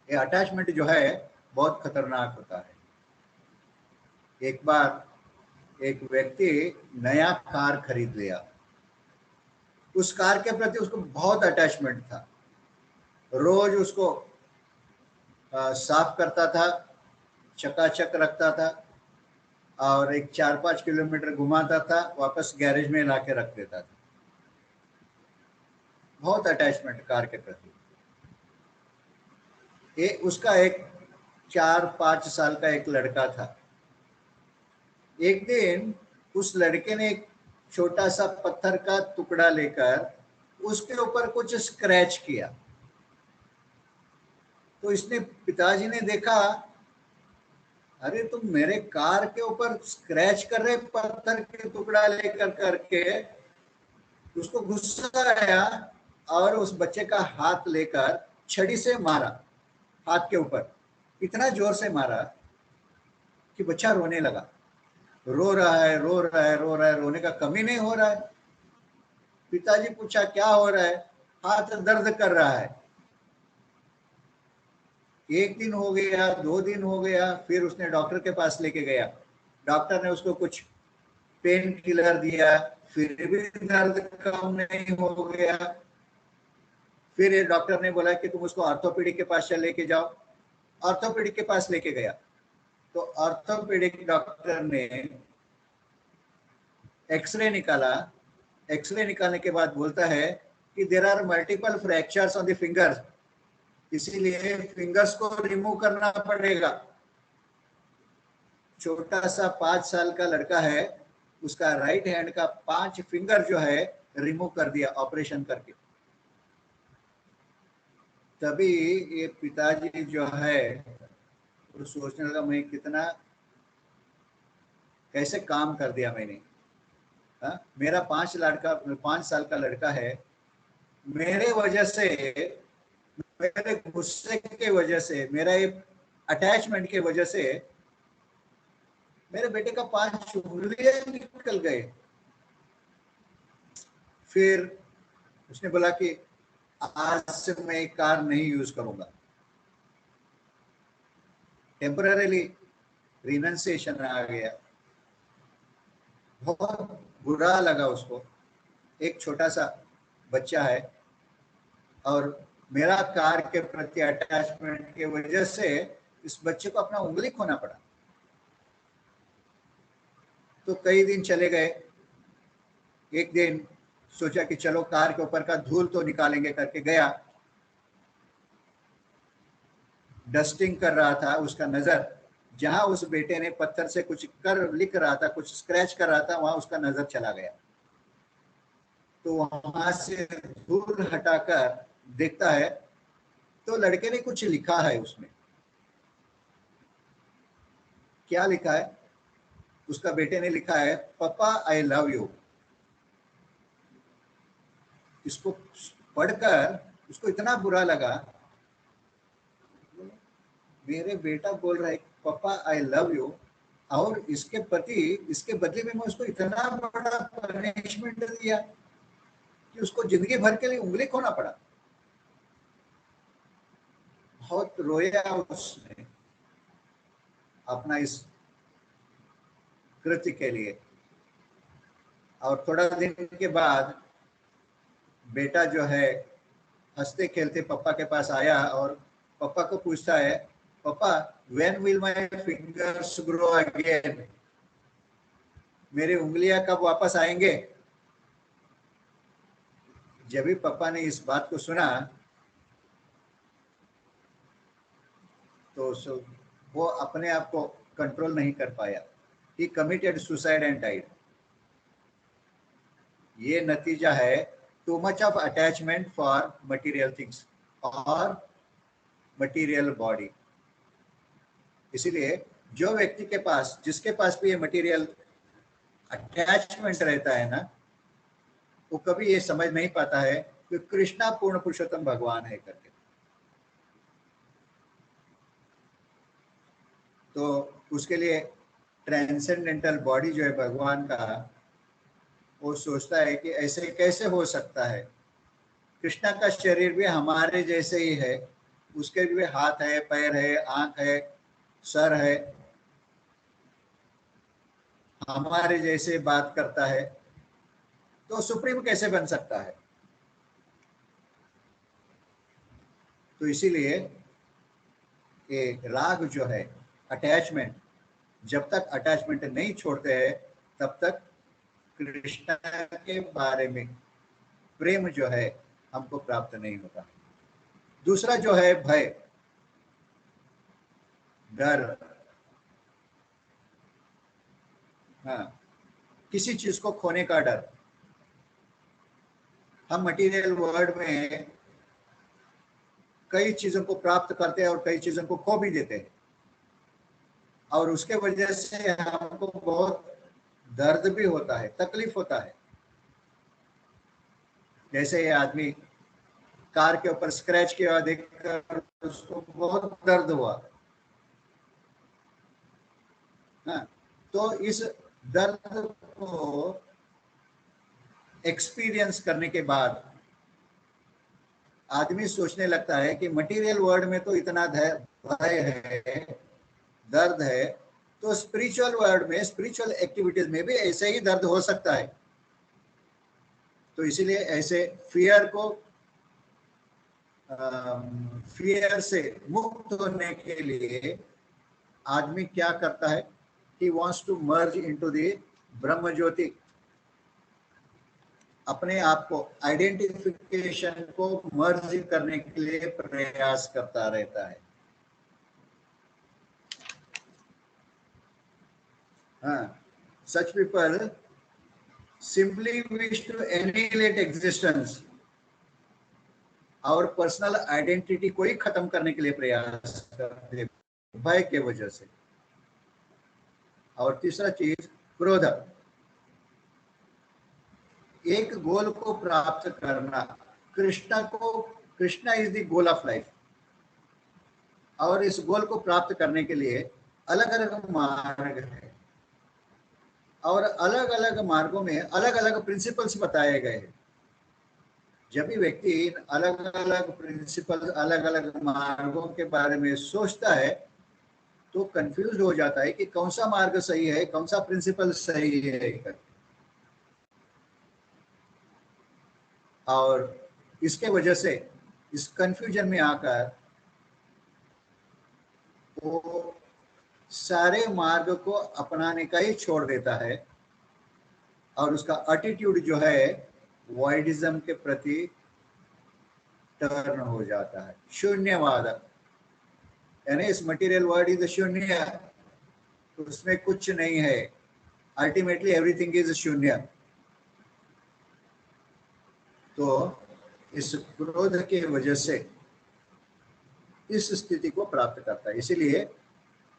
ये अटैचमेंट जो है बहुत खतरनाक होता है। एक बार एक व्यक्ति नया कार खरीद लिया, उस कार के प्रति उसको बहुत अटैचमेंट था, रोज उसको साफ करता था, चकाचक रखता था, और एक 4-5 किलोमीटर घुमाता था, वापस गैरेज में ला के रख देता था। बहुत अटैचमेंट कार के प्रति। ये उसका एक 4-5 साल का एक लड़का था। एक दिन उस लड़के ने एक छोटा सा पत्थर का टुकड़ा लेकर उसके ऊपर कुछ स्क्रैच किया। तो इसने, पिताजी ने देखा, अरे तुम मेरे कार के ऊपर स्क्रैच कर रहे पत्थर के टुकड़ा लेकर करके। उसको गुस्सा आया और उस बच्चे का हाथ लेकर छड़ी से मारा, हाथ के ऊपर इतना जोर से मारा कि बच्चा रोने लगा। रो रहा है, रो रहा है, रो रहा है, रोने का कमी नहीं हो रहा है। पिताजी पूछा क्या हो रहा है? हाथ दर्द कर रहा है। 1 दिन हो गया, 2 दिन हो गया, फिर उसने डॉक्टर के पास लेके गया। डॉक्टर ने उसको कुछ पेन किलर दिया, फिर भी दर्द कम नहीं हो गया। फिर ये डॉक्टर ने बोला कि तुम उसको ऑर्थोपेडिक के पास लेके जाओ। ऑर्थोपेडिक के पास लेके गया तो ऑर्थोपेडिक डॉक्टर ने एक्सरे निकाला। एक्सरे निकालने के बाद बोलता है कि there are multiple fractures on the fingers, इसीलिए फिंगर्स को रिमूव करना पड़ेगा। छोटा सा 5 साल का लड़का है, उसका राइट हैंड का 5 फिंगर जो है रिमूव कर दिया ऑपरेशन करके। तभी ये पिताजी जो है वो सोचने लगा, मैं कितना कैसे काम कर दिया मैंने। मेरा 5 साल का लड़का है, मेरे वजह से, मेरे गुस्से की वजह से, मेरा ये अटैचमेंट की वजह से मेरे बेटे का 5 उंगलियां निकल गए। फिर उसने बोला कि आज से मैं कार नहीं यूज करूंगा। टेम्पररीली रिनंसिएशन आ गया। बहुत बुरा लगा उसको। एक छोटा सा बच्चा है और मेरा कार के प्रति अटैचमेंट की वजह से इस बच्चे को अपना उंगली खोना पड़ा। तो कई दिन चले गए। एक दिन सोचा कि चलो कार के ऊपर का धूल तो निकालेंगे करके गया। डस्टिंग कर रहा था, उसका नजर जहां उस बेटे ने पत्थर से कुछ कर लिख रहा था, कुछ स्क्रैच कर रहा था, वहां उसका नजर चला गया। तो वहां से धूल हटाकर देखता है तो लड़के ने कुछ लिखा है उसमें। क्या लिखा है? उसका बेटे ने लिखा है, पापा आई लव यू। इसको पढ़कर उसको इतना बुरा लगा। मेरे बेटा बोल रहा है पापा आई लव यू, और इसके प्रति, इसके बदले में मैं उसको इतना बड़ा पनिशमेंट दिया कि उसको जिंदगी भर के लिए उंगली खोना पड़ा। बहुत रोया उसने अपना इस कृत्य के लिए। और थोड़ा दिन के बाद बेटा जो है हंसते खेलते पापा के पास आया और पापा को पूछता है, पापा when will my fingers grow again? मेरी उंगलियां कब वापस आएंगे? जब भी पापा ने इस बात को सुना तो वो अपने आप को कंट्रोल नहीं कर पाया। ही कमिटेड सुसाइड एंड डाइड। ये नतीजा है too much of attachment for material things और मटेरियल बॉडी। इसीलिए जो व्यक्ति के पास, जिसके पास भी ये मटेरियल अटैचमेंट रहता है ना, वो कभी ये समझ नहीं पाता है कि कृष्णा पूर्ण पुरुषोत्तम भगवान है करके। तो उसके लिए ट्रांसेंडेंटल बॉडी जो है भगवान का, वो सोचता है कि ऐसे कैसे हो सकता है। कृष्णा का शरीर भी हमारे जैसे ही है, उसके भी हाथ है, पैर है, आंख है, सर है, हमारे जैसे बात करता है, तो सुप्रीम कैसे बन सकता है? तो इसीलिए ये राग जो है, अटैचमेंट, जब तक अटैचमेंट नहीं छोड़ते हैं तब तक कृष्ण के बारे में प्रेम जो है हमको प्राप्त नहीं होता। दूसरा जो है भय, डर। हाँ, किसी चीज को खोने का डर। हम मटेरियल वर्ल्ड में कई चीजों को प्राप्त करते हैं और कई चीजों को खो भी देते हैं, और उसके वजह से हमको बहुत दर्द भी होता है, तकलीफ होता है। जैसे ये आदमी कार के ऊपर स्क्रैच किया देखकर उसको बहुत दर्द हुआ। हाँ, तो इस दर्द को एक्सपीरियंस करने के बाद आदमी सोचने लगता है कि मटेरियल वर्ल्ड में तो इतना भय है, दर्द है, तो स्पिरिचुअल वर्ल्ड में, स्पिरिचुअल एक्टिविटीज में भी ऐसे ही दर्द हो सकता है। तो इसीलिए ऐसे फियर को, फियर से मुक्त होने के लिए आदमी क्या करता है? He wants to merge into the Brahma jyoti. अपने आप को, आइडेंटिफिकेशन को मर्ज करने के लिए प्रयास करता रहता है। हाँ, such people simply wish to annihilate existence. और पर्सनल आइडेंटिटी को ही खत्म करने के लिए प्रयास करते हैं, भय के वजह से। और तीसरा चीज क्रोध, एक गोल को प्राप्त करना। Krishna is the goal of life, और इस गोल को प्राप्त करने के लिए अलग अलग मार्ग है, और अलग अलग मार्गों में अलग अलग प्रिंसिपल्स बताए गए हैं। जब भी व्यक्ति इन अलग अलग प्रिंसिपल, अलग अलग मार्गों के बारे में सोचता है तो कंफ्यूज हो जाता है कि कौन सा मार्ग सही है, कौन सा प्रिंसिपल सही है। और इसके वजह से इस कंफ्यूजन में आकर वो सारे मार्ग को अपनाने का ही छोड़ देता है, और उसका एटीट्यूड जो है वाइडिज्म के प्रति टर्न हो जाता है, शून्यवाद। यानी इस मटेरियल वर्ल्ड इज शून्य, उसमें कुछ नहीं है, अल्टीमेटली एवरीथिंग इज शून्य। तो इस क्रोध की वजह से इस स्थिति को प्राप्त करता है। इसीलिए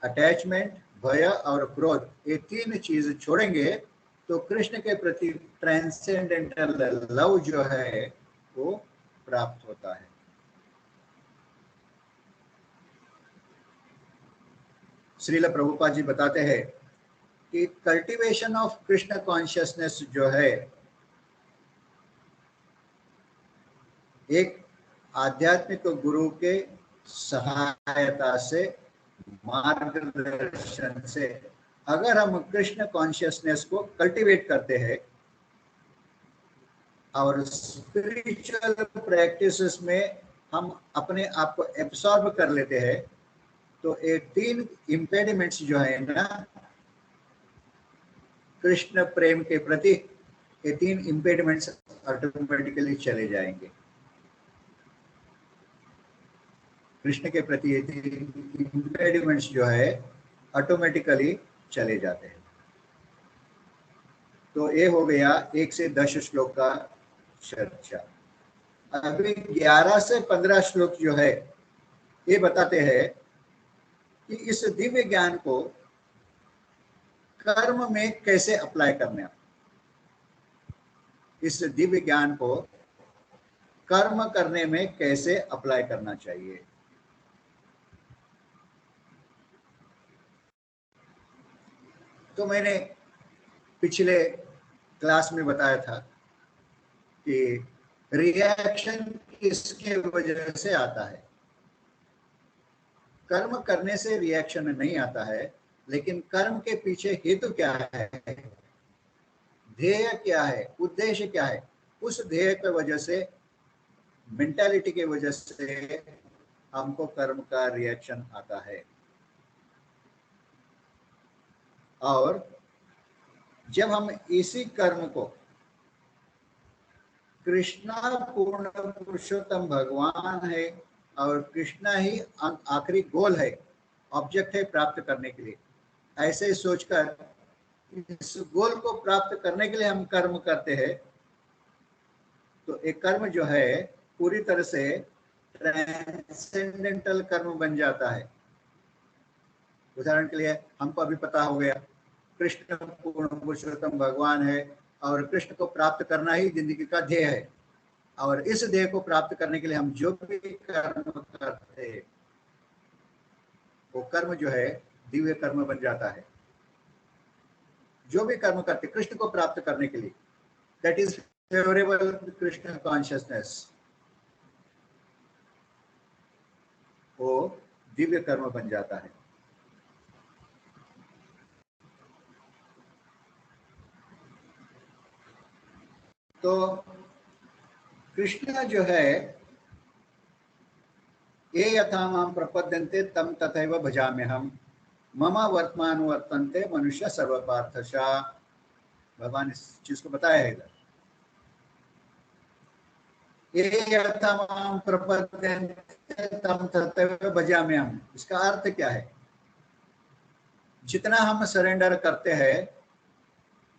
अटैचमेंट, भय और क्रोध, ये तीन चीज छोड़ेंगे तो कृष्ण के प्रति ट्रांसेंडेंटल लव जो है वो प्राप्त होता है। श्रील प्रभुपाद जी बताते हैं कि कल्टीवेशन ऑफ कृष्ण कॉन्शियसनेस जो है एक आध्यात्मिक गुरु के सहायता से, मार्गदर्शन से, अगर हम कृष्ण कॉन्शियसनेस को कल्टीवेट करते हैं और स्पिरिचुअल प्रैक्टिसेस में हम अपने आप को एब्सॉर्ब कर लेते हैं, तो ये तीन इम्पेडिमेंट्स जो है ना कृष्ण प्रेम के प्रति, ये तीन इम्पेडिमेंट्स ऑटोमेटिकली चले जाएंगे। कृष्ण के प्रति ये तीन इम्पेडिमेंट्स जो है ऑटोमेटिकली चले जाते हैं। तो ये हो गया 1 से 10 श्लोक का चर्चा। अभी 11 से 15 श्लोक जो है ये बताते हैं कि इस दिव्य ज्ञान को कर्म में कैसे अप्लाई करना, इस दिव्य ज्ञान को कर्म करने में कैसे अप्लाई करना चाहिए। तो मैंने पिछले क्लास में बताया था कि रिएक्शन किसके वजह से आता है। कर्म करने से रिएक्शन नहीं आता है, लेकिन कर्म के पीछे हेतु क्या है, ध्येय क्या है, उद्देश्य क्या है, उस ध्येय की वजह से, मेंटालिटी की वजह से हमको कर्म का रिएक्शन आता है। और जब हम इसी कर्म को कृष्णा पूर्ण पुरुषोत्तम भगवान है और कृष्णा ही आखिरी गोल है, ऑब्जेक्ट है प्राप्त करने के लिए, ऐसे सोचकर इस गोल को प्राप्त करने के लिए हम कर्म करते हैं, तो एक कर्म जो है पूरी तरह से ट्रांसेंडेंटल कर्म बन जाता है। उदाहरण के लिए हमको अभी पता हो गया कृष्ण पूर्ण पुरुषोत्तम भगवान है और कृष्ण को प्राप्त करना ही जिंदगी का ध्येय है, और इस ध्येय को प्राप्त करने के लिए हम जो भी कर्म करते हैं वो कर्म जो है दिव्य कर्म बन जाता है। जो भी कर्म करते कृष्ण को प्राप्त करने के लिए, that is favourable Krishna consciousness, वो दिव्य कर्म बन जाता है। तो कृष्ण जो है ये यथा माम प्रपद्यन्ते तम तथैव भजाम्यहम् मम वर्तमान वर्तन्ते मनुष्य सर्वपार्थशा। भगवान इस चीज को बताया है इधर, ये यथा माम प्रपद्यन्ते तम तथैव भजाम्यहम्। इसका अर्थ क्या है, जितना हम सरेंडर करते हैं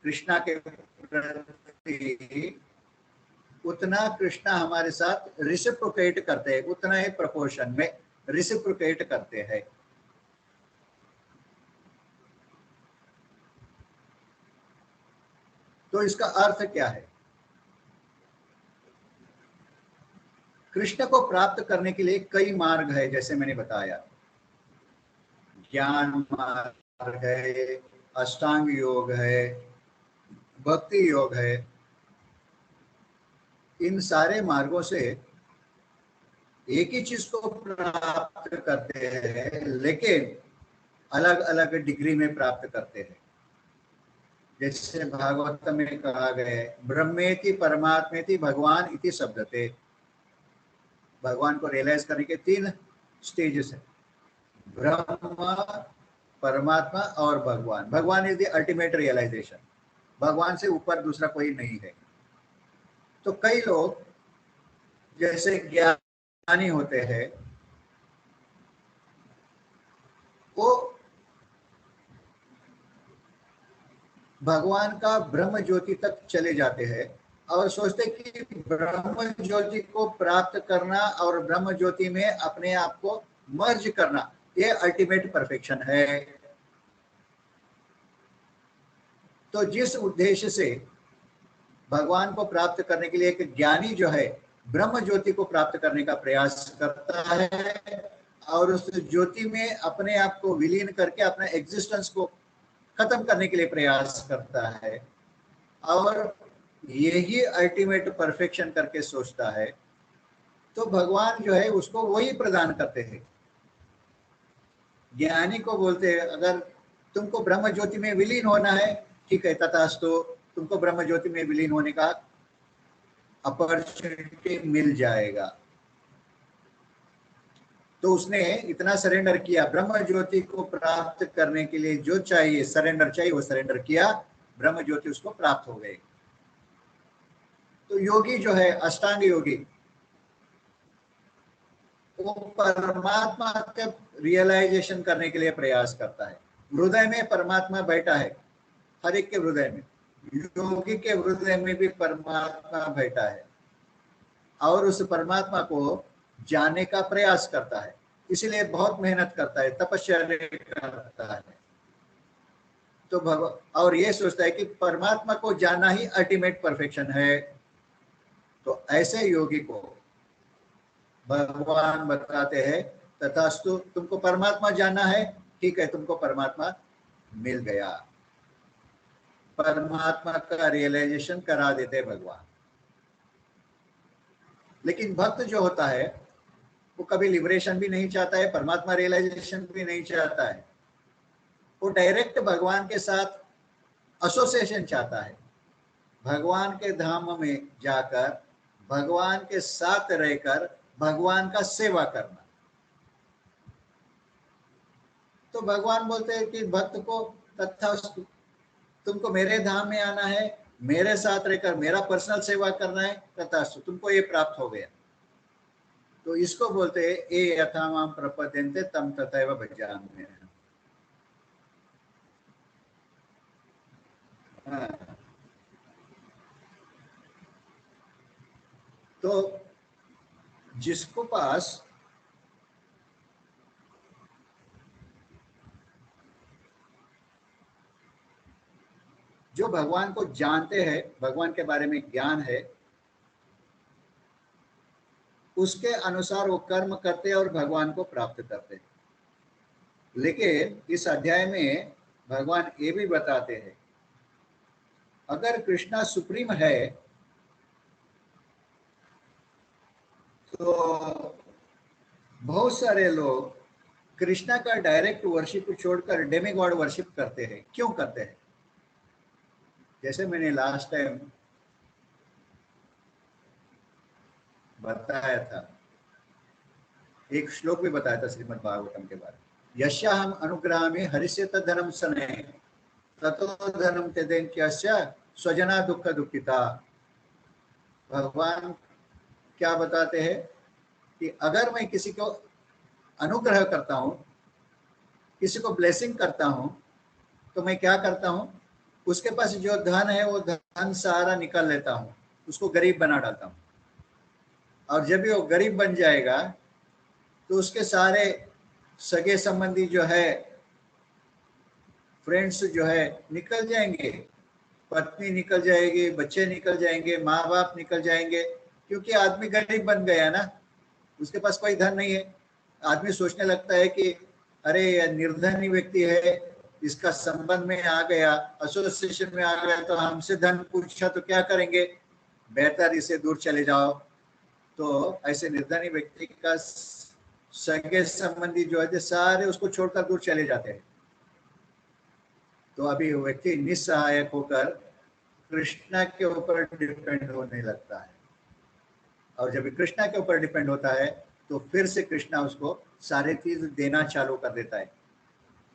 कृष्णा के प्रति उतना कृष्णा हमारे साथ रिसिप्रोकेट करते हैं, उतना ही प्रपोर्शन में रिसिप्रोकेट करते हैं। तो इसका अर्थ क्या है? कृष्ण को प्राप्त करने के लिए कई मार्ग है, जैसे मैंने बताया, ज्ञान मार्ग है, अष्टांग योग है, भक्ति योग है। इन सारे मार्गों से एक ही चीज को प्राप्त करते हैं, लेकिन अलग अलग डिग्री में प्राप्त करते हैं। जैसे भागवत में कहा गया है, ब्रह्मेति परमात्मेति भगवान इति शब्दते। भगवान को रियलाइज करने के 3 स्टेजेस है, ब्रह्म, परमात्मा और भगवान। भगवान इज द अल्टीमेट रियलाइजेशन, भगवान से ऊपर दूसरा कोई नहीं है। तो कई लोग जैसे ज्ञानी होते हैं, वो भगवान का ब्रह्म ज्योति तक चले जाते हैं और सोचते कि ब्रह्म ज्योति को प्राप्त करना और ब्रह्म ज्योति में अपने आप को मर्ज करना, ये अल्टीमेट परफेक्शन है। तो जिस उद्देश्य से भगवान को प्राप्त करने के लिए एक ज्ञानी जो है ब्रह्म ज्योति को प्राप्त करने का प्रयास करता है और उस ज्योति में अपने आप को विलीन करके अपना एग्जिस्टेंस को खत्म करने के लिए प्रयास करता है और यही अल्टीमेट परफेक्शन करके सोचता है, तो भगवान जो है उसको वही प्रदान करते हैं। ज्ञानी को बोलते हैं अगर तुमको ब्रह्म ज्योति में विलीन होना है, ठीक है, तथास्तु, तुमको ब्रह्म ज्योति में विलीन होने का अपॉर्चुनिटी मिल जाएगा। तो उसने इतना सरेंडर किया, ब्रह्म ज्योति को प्राप्त करने के लिए जो चाहिए, सरेंडर चाहिए, वो सरेंडर किया, ब्रह्म ज्योति उसको प्राप्त हो गई। तो योगी जो है, अष्टांग योगी, वो परमात्मा के रियलाइजेशन करने के लिए प्रयास करता है। हृदय में परमात्मा बैठा है, हर एक के हृदय में, योगी के हृदय में भी परमात्मा बैठा है और उस परमात्मा को जानने का प्रयास करता है, इसलिए बहुत मेहनत करता है, तपस्या करता है। तो और ये सोचता है कि परमात्मा को जानना ही अल्टीमेट परफेक्शन है। तो ऐसे योगी को भगवान बताते हैं तथास्तु, तुमको परमात्मा जानना है, ठीक है, तुमको परमात्मा मिल गया। परमात्मा का रियलाइजेशन करा देते भगवान। लेकिन भक्त जो होता है वो कभी लिबरेशन भी नहीं चाहता है, परमात्मा रियलाइजेशन भी नहीं चाहता है, वो डायरेक्ट भगवान के साथ एसोसिएशन चाहता है, भगवान के धाम में जाकर भगवान के साथ रहकर भगवान का सेवा करना। तो भगवान बोलते हैं कि भक्त को तथास्तु, तुमको मेरे धाम में आना है, मेरे साथ रहकर मेरा पर्सनल सेवा करना है, तथास्तु, तुमको ये प्राप्त हो गया। तो इसको बोलते हैं ए यथा माम प्रपद्यन्ते तम तथैव भजाम्यहम्। तो जिसको पास जो भगवान को जानते हैं, भगवान के बारे में ज्ञान है, उसके अनुसार वो कर्म करते हैं और भगवान को प्राप्त करते हैं। लेकिन इस अध्याय में भगवान ये भी बताते हैं, अगर कृष्णा सुप्रीम है तो बहुत सारे लोग कृष्णा का डायरेक्ट वर्शिप छोड़कर डेमीगॉड वर्शिप करते हैं। क्यों करते हैं? जैसे मैंने लास्ट टाइम बताया था, एक श्लोक भी बताया था श्रीमद् भागवतम के बारे में, यस्या हम अनुग्रह में हरिष्य धनम सने ततो धनम त्यजेन्त्यस्य स्वजना दुख दुखिता। भगवान क्या बताते हैं कि अगर मैं किसी को अनुग्रह करता हूँ, किसी को ब्लेसिंग करता हूँ, तो मैं क्या करता हूँ, उसके पास जो धन है वो धन सारा निकाल लेता हूँ, उसको गरीब बना डालता हूँ। और जब भी वो गरीब बन जाएगा तो उसके सारे सगे संबंधी जो है, फ्रेंड्स जो है निकल जाएंगे, पत्नी निकल जाएगी, बच्चे निकल जाएंगे, माँ बाप निकल जाएंगे, क्योंकि आदमी गरीब बन गया ना, उसके पास कोई धन नहीं है। आदमी सोचने लगता है कि अरे यह निर्धनी व्यक्ति है, इसका संबंध में आ गया, एसोसिएशन में आ गया तो हमसे धन पूछा तो क्या करेंगे, बेहतर इसे दूर चले जाओ। तो ऐसे निर्धनी व्यक्ति का सगे संबंधी जो है सारे उसको छोड़कर दूर चले जाते हैं। तो अभी वो व्यक्ति निस्सहायक होकर कृष्णा के ऊपर डिपेंड होने लगता है। और जब कृष्णा के ऊपर डिपेंड होता है तो फिर से कृष्णा उसको सारे चीज देना चालू कर देता है,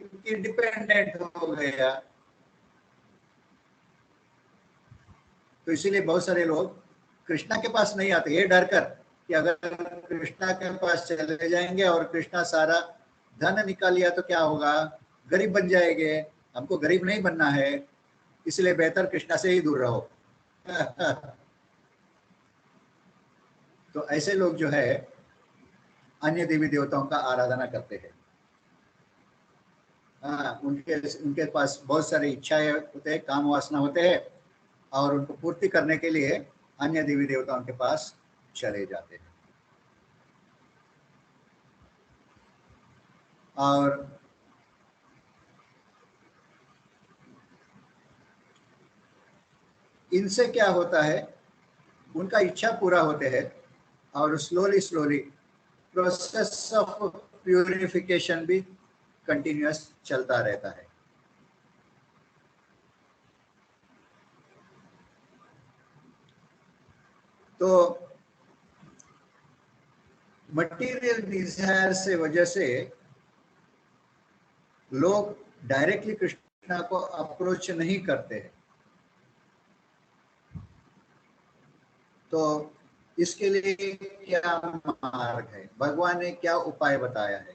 क्योंकि डिपेंडेंट हो गया। तो इसीलिए बहुत सारे लोग कृष्णा के पास नहीं आते, ये डर कर कि अगर कृष्णा के पास चले जाएंगे और कृष्णा सारा धन निकाल लिया तो क्या होगा, गरीब बन जाएंगे, हमको गरीब नहीं बनना है, इसलिए बेहतर कृष्णा से ही दूर रहो। तो ऐसे लोग जो है अन्य देवी देवताओं का आराधना करते हैं। हाँ, उनके उनके पास बहुत सारी इच्छाएं होते हैं, काम वासना होते हैं, और उनको पूर्ति करने के लिए अन्य देवी देवताओं के पास चले जाते हैं। और इनसे क्या होता है, उनका इच्छा पूरा होते हैं और slowly slowly process of purification भी कंटिन्यूअस चलता रहता है। तो मटेरियल डिजायर से वजह से लोग डायरेक्टली कृष्णा को अप्रोच नहीं करते हैं। तो इसके लिए क्या मार्ग है, भगवान ने क्या उपाय बताया है?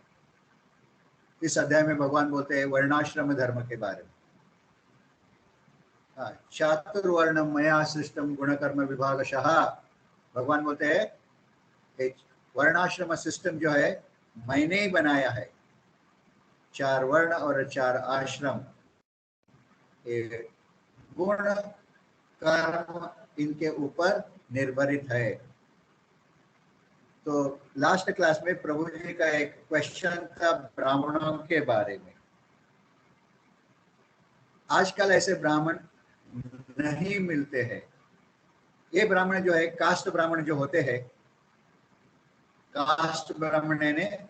इस अध्याय में भगवान बोलते हैं वर्णाश्रम धर्म के बारे में। चातुर्वर्ण मया सृष्टम गुणकर्म विभागशः। भगवान बोलते हैं एक वर्णाश्रम सिस्टम जो है मैंने ही बनाया है, 4 वर्ण और 4 आश्रम, गुण कर्म इनके ऊपर निर्भरित है। तो लास्ट क्लास में प्रभु जी का एक क्वेश्चन था ब्राह्मणों के बारे में। आजकल ऐसे ब्राह्मण नहीं मिलते हैं। ये ब्राह्मण जो है, कास्ट ब्राह्मण जो होते हैं, कास्ट ब्राह्मण ने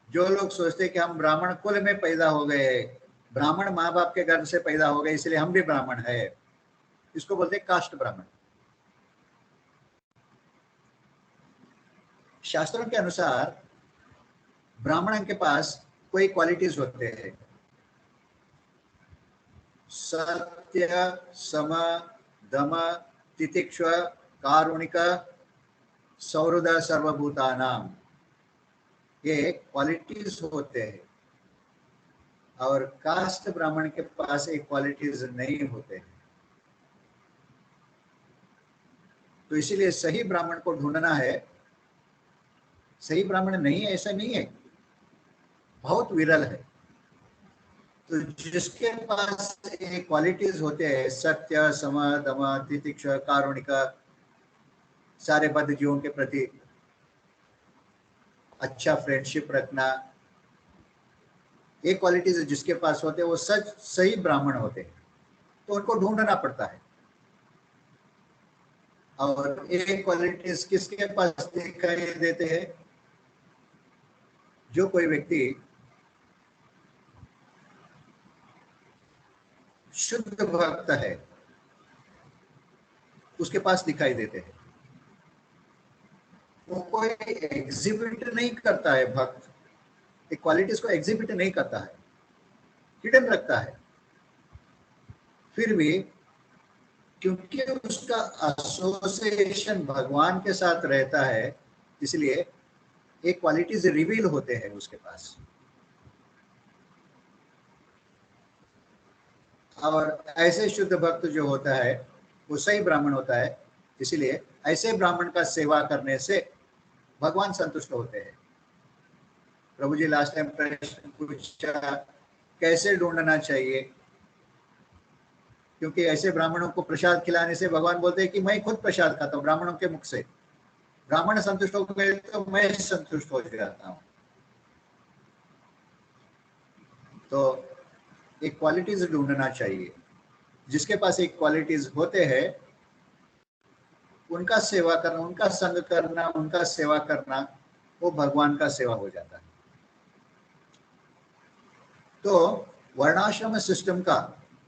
जो लोग सोचते हैं कि हम ब्राह्मण कुल में पैदा हो गए, ब्राह्मण माँ बाप के घर से पैदा हो गए इसलिए हम भी ब्राह्मण है, इसको बोलते हैं कास्ट ब्राह्मण। शास्त्रों के अनुसार ब्राह्मण के पास कोई क्वालिटीज होते हैं, सत्य, सम, दम, तितिक्ष, कारुणिक, सौहृद सर्वभूतानाम, ये क्वालिटीज होते हैं। और कास्ट ब्राह्मण के पास एक क्वालिटीज नहीं होते हैं। तो इसीलिए सही ब्राह्मण को ढूंढना है। सही ब्राह्मण नहीं है ऐसा नहीं है, बहुत विरल है। तो जिसके पास ये क्वालिटीज होते हैं, सत्य, सम, दम, तितिक्ष, कारुणिक, सारे बद्ध जीवों के प्रति अच्छा फ्रेंडशिप रखना, ये क्वालिटीज जिसके पास होते हैं वो सच सही ब्राह्मण होते हैं। तो उनको ढूंढना पड़ता है। और ये क्वालिटीज किसके पास दिखाई देते हैं? जो कोई व्यक्ति शुद्ध भक्त है उसके पास दिखाई देते हैं। वो कोई एग्जिबिट नहीं करता है, भक्त एक क्वालिटीज को एग्जिबिट नहीं करता है, हिडन रखता है। फिर भी क्योंकि उसका एसोसिएशन भगवान के साथ रहता है, इसलिए एक क्वालिटीज रिवील होते हैं उसके पास। और ऐसे शुद्ध भक्त जो होता है वो सही ब्राह्मण होता है, इसीलिए ऐसे ब्राह्मण का सेवा करने से भगवान संतुष्ट होते हैं। प्रभु जी लास्ट टाइम प्रश्न पूछा कैसे ढूंढना चाहिए, क्योंकि ऐसे ब्राह्मणों को प्रसाद खिलाने से भगवान बोलते हैं कि मैं खुद प्रसाद खाता हूँ ब्राह्मणों के मुख से, ब्राह्मण संतुष्ट हो गए तो मैं संतुष्ट हो जाता हूँ। तो एक क्वालिटीज ढूंढना चाहिए, जिसके पास एक क्वालिटीज होते हैं उनका सेवा करना, उनका संग करना, उनका सेवा करना, वो भगवान का सेवा हो जाता है। तो वर्णाश्रम सिस्टम का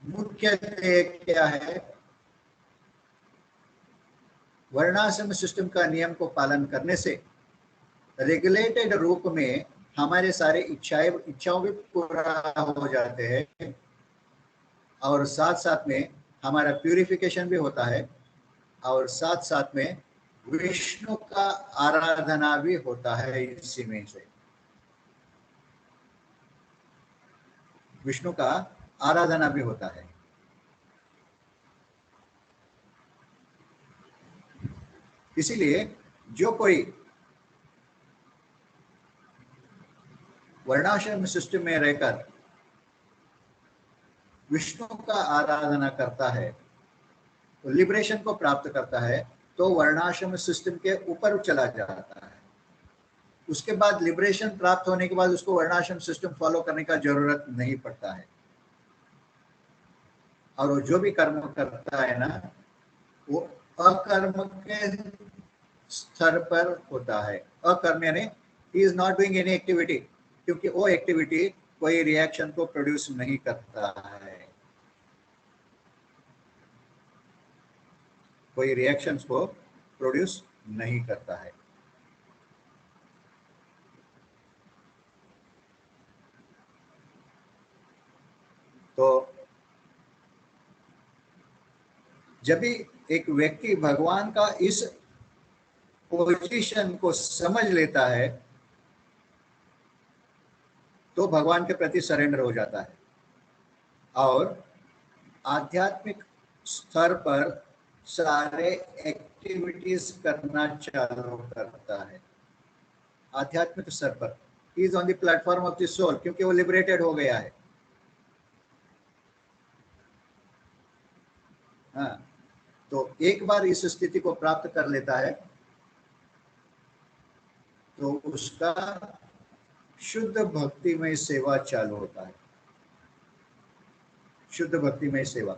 मुख्य ध्येय क्या है? वर्णाश्रम सिस्टम का नियम को पालन करने से रेगुलेटेड रूप में हमारे सारे इच्छाओं भी पूरा हो जाते हैं और साथ साथ में हमारा प्यूरिफिकेशन भी होता है और साथ साथ में विष्णु का आराधना भी होता है। इसी में से विष्णु का आराधना भी होता है। इसीलिए जो कोई वर्णाश्रम सिस्टम में रहकर विष्णु का आराधना करता है, तो लिबरेशन को प्राप्त करता है, तो वर्णाश्रम सिस्टम के ऊपर चला जाता है। उसके बाद लिबरेशन प्राप्त होने के बाद उसको वर्णाश्रम सिस्टम फॉलो करने का जरूरत नहीं पड़ता है। और वो जो भी कर्म करता है ना, वो अकर्म के स्तर पर होता है। अकर्म यानी he is not doing any activity, क्योंकि वो एक्टिविटी कोई रिएक्शन को प्रोड्यूस नहीं करता है, कोई रिएक्शंस को प्रोड्यूस नहीं करता है। तो जब भी एक व्यक्ति भगवान का इस पोजीशन को समझ लेता है तो भगवान के प्रति सरेंडर हो जाता है और आध्यात्मिक स्तर पर सारे एक्टिविटीज करना चालू करता है। आध्यात्मिक स्तर पर he is on the platform of the soul, क्योंकि वो लिबरेटेड हो गया है। हाँ, तो एक बार इस स्थिति को प्राप्त कर लेता है तो उसका शुद्ध भक्तिमय सेवा चालू होता है। शुद्ध भक्तिमय सेवा।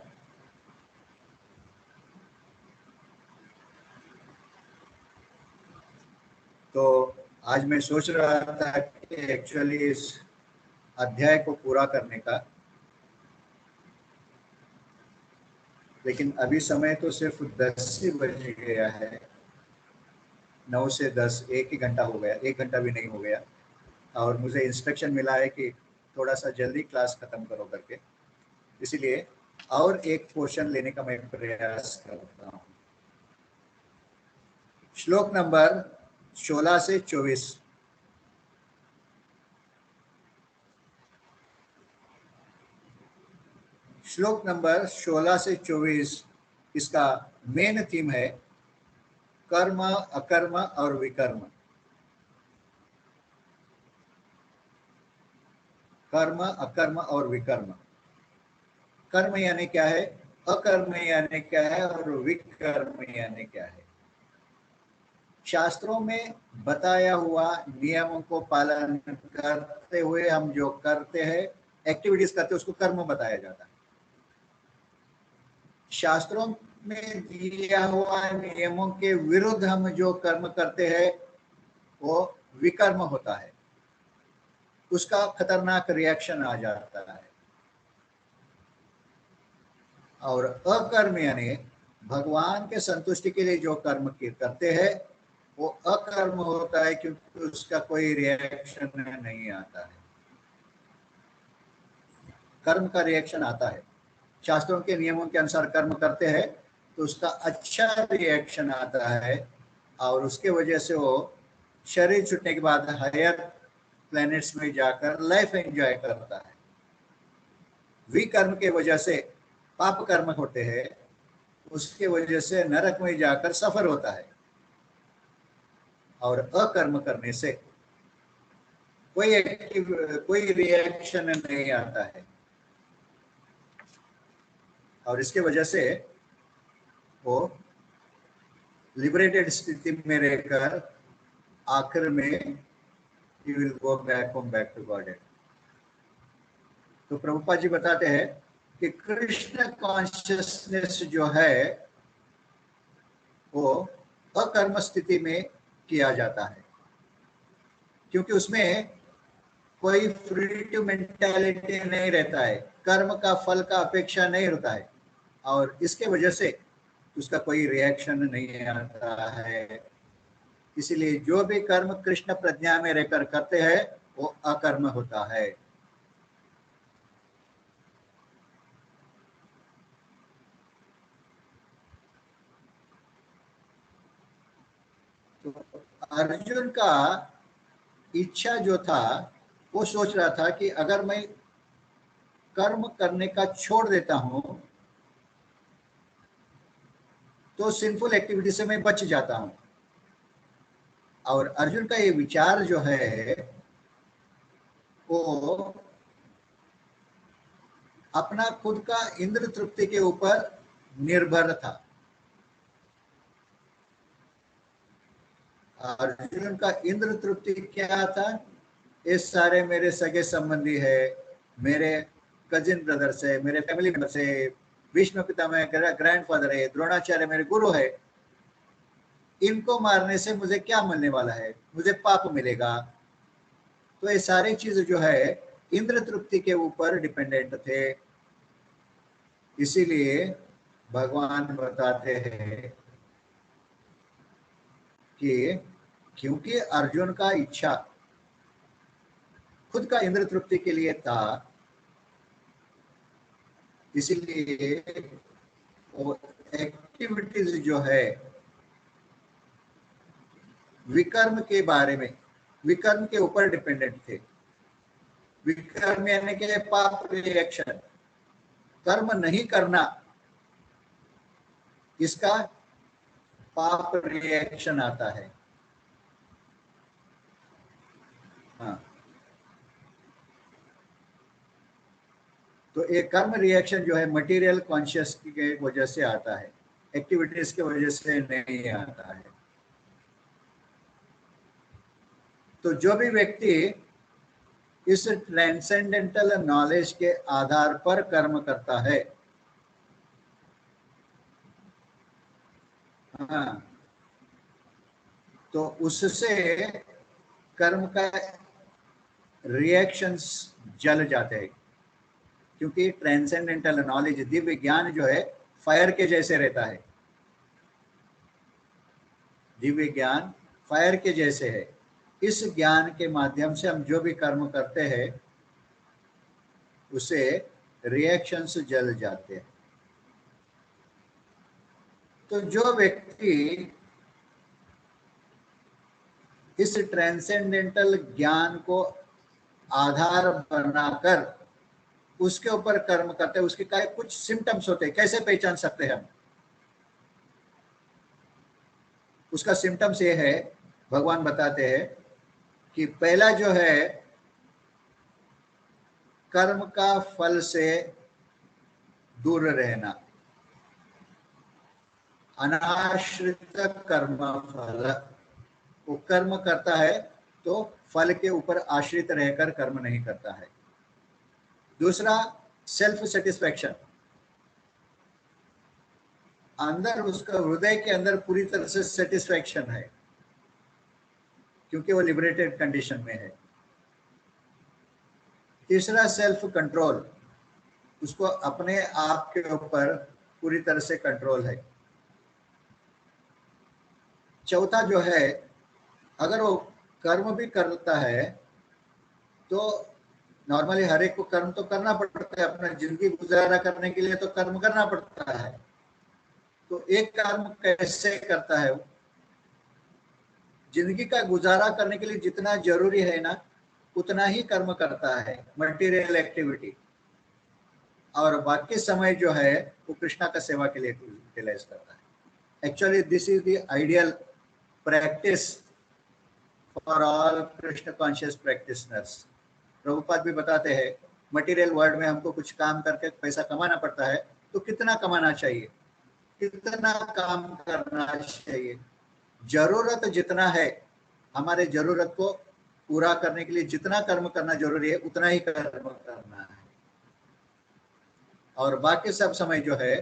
तो आज मैं सोच रहा था कि एक्चुअली इस अध्याय को पूरा करने का, लेकिन अभी समय तो सिर्फ 10 ही बज गया है। 9 से 10 एक ही घंटा हो गया, 1 घंटा भी नहीं हो गया। और मुझे इंस्ट्रक्शन मिला है कि थोड़ा सा जल्दी क्लास खत्म करो करके, इसीलिए और एक पोर्शन लेने का मैं प्रयास करता हूँ। श्लोक नंबर 16 से 24। श्लोक नंबर 16 से 24 इसका मेन थीम है कर्म, अकर्म और विकर्म। कर्म, अकर्म और विकर्म। कर्म यानी क्या है, अकर्म यानी क्या है और विकर्म यानी क्या है। शास्त्रों में बताया हुआ नियमों को पालन करते हुए हम जो करते हैं, एक्टिविटीज करते हैं, उसको कर्म बताया जाता है। शास्त्रों में दिया हुआ नियमों के विरुद्ध हम जो कर्म करते हैं वो विकर्म होता है, उसका खतरनाक रिएक्शन आ जाता है। और अकर्म यानी भगवान के संतुष्टि के लिए जो कर्म करते हैं वो अकर्म होता है, क्योंकि उसका कोई रिएक्शन नहीं आता है। कर्म का रिएक्शन आता है, शास्त्रों के नियमों के अनुसार कर्म करते हैं तो उसका अच्छा रिएक्शन आता है और उसके वजह से वो शरीर छूटने के बाद हायर प्लैनेट्स में जाकर लाइफ एंजॉय करता है। विकर्म के वजह से पाप कर्म होते हैं, उसके वजह से नरक में जाकर सफर होता है, और अकर्म करने से कोई रिएक्शन नहीं आता है, और इसके वजह से वो लिबरेटेड स्थिति में रहकर आखिर में he will go back home, back to Godhead। तो प्रभुपाद जी बताते हैं कि कृष्ण कॉन्शियसनेस जो है वो अकर्म स्थिति में किया जाता है, क्योंकि उसमें कोई फ्रीटिव मेंटालिटी नहीं रहता है, कर्म का फल का अपेक्षा नहीं होता है, और इसके वजह से उसका कोई रिएक्शन नहीं आता है। इसीलिए जो भी कर्म कृष्ण प्रज्ञा में रहकर करते हैं वो अकर्म होता है। तो अर्जुन का इच्छा जो था वो सोच रहा था कि अगर मैं कर्म करने का छोड़ देता हूं तो सिंफुल एक्टिविटी से मैं बच जाता हूं। और अर्जुन का ये विचार जो है वो अपना खुद का इंद्र तृप्ति के ऊपर निर्भर था। अर्जुन का इंद्र तृप्ति क्या था? ये सारे मेरे सगे संबंधी है, मेरे कजिन ब्रदर्स है, मेरे फैमिली मेंबर्स है, विष्णु पितामह ग्रैंडफादर है, द्रोणाचार्य मेरे गुरु है, इनको मारने से मुझे क्या मिलने वाला है? मुझे पाप मिलेगा। तो ये सारी चीज जो है इंद्र तृप्ति के ऊपर डिपेंडेंट थे। इसीलिए भगवान बताते हैं कि क्योंकि अर्जुन का इच्छा खुद का इंद्र तृप्ति के लिए था, इसीलिए वो एक्टिविटीज जो है विकर्म के बारे में, विकर्म के ऊपर डिपेंडेंट थे। विकर्म यानी कि पाप रिएक्शन, कर्म नहीं करना, इसका पाप रिएक्शन आता है। हाँ, तो एक कर्म रिएक्शन जो है मटेरियल कॉन्शियस की वजह से आता है, एक्टिविटीज की वजह से नहीं आता है। तो जो भी व्यक्ति इस ट्रांसेंडेंटल नॉलेज के आधार पर कर्म करता है, हाँ, तो उससे कर्म का रिएक्शंस जल जाते हैं, क्योंकि ट्रांसेंडेंटल नॉलेज, दिव्य ज्ञान जो है फायर के जैसे रहता है। दिव्य ज्ञान फायर के जैसे है। इस ज्ञान के माध्यम से हम जो भी कर्म करते हैं उसे रिएक्शंस जल जाते हैं। तो जो व्यक्ति इस ट्रांसेंडेंटल ज्ञान को आधार बनाकर उसके ऊपर कर्म करते हैं, उसके क्या कुछ सिम्टम्स होते हैं, कैसे पहचान सकते हैं हम? उसका सिम्टम्स ये है, भगवान बताते हैं कि पहला जो है कर्म का फल से दूर रहना, अनाश्रित कर्म फल। वो कर्म करता है तो फल के ऊपर आश्रित रहकर कर्म नहीं करता है। दूसरा, सेल्फ सेटिस्फैक्शन, अंदर उसका हृदय के अंदर पूरी तरह से सेटिस्फैक्शन है, क्योंकि वो लिबरेटेड कंडीशन में है। तीसरा, सेल्फ कंट्रोल, उसको अपने आप के ऊपर पूरी तरह से कंट्रोल है। चौथा जो है, अगर वो कर्म भी करता है तो नॉर्मली हर एक को कर्म तो करना पड़ता है, अपना जिंदगी गुजारा करने के लिए तो कर्म करना पड़ता है। तो एक कर्म कैसे करता है? जिंदगी का गुजारा करने के लिए जितना जरूरी है ना, उतना ही कर्म करता है, मटेरियल एक्टिविटी। और बाकी समय जो है वो कृष्णा का सेवा के लिए यूटिलाइज करता है। Actually this is the ideal practice for all Krishna conscious practitioners. Prabhupada भी बताते हैं मटेरियल वर्ल्ड में हमको कुछ काम करके पैसा कमाना पड़ता है, तो कितना कमाना चाहिए, कितना काम करना चाहिए, जरूरत जितना है, हमारे जरूरत को पूरा करने के लिए जितना कर्म करना जरूरी है उतना ही कर्म करना है, और बाकी सब समय जो है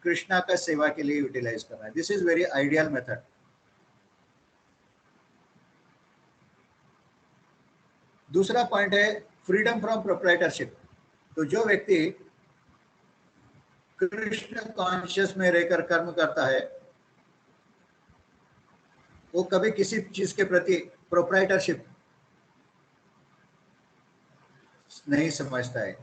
कृष्णा का सेवा के लिए यूटिलाइज करना है। This is very ideal method. दूसरा पॉइंट है फ्रीडम फ्रॉम प्रोप्राइटरशिप। तो जो व्यक्ति कृष्ण कॉन्शियस में रहकर कर्म करता है वो कभी किसी चीज के प्रति प्रोप्राइटरशिप नहीं समझता है।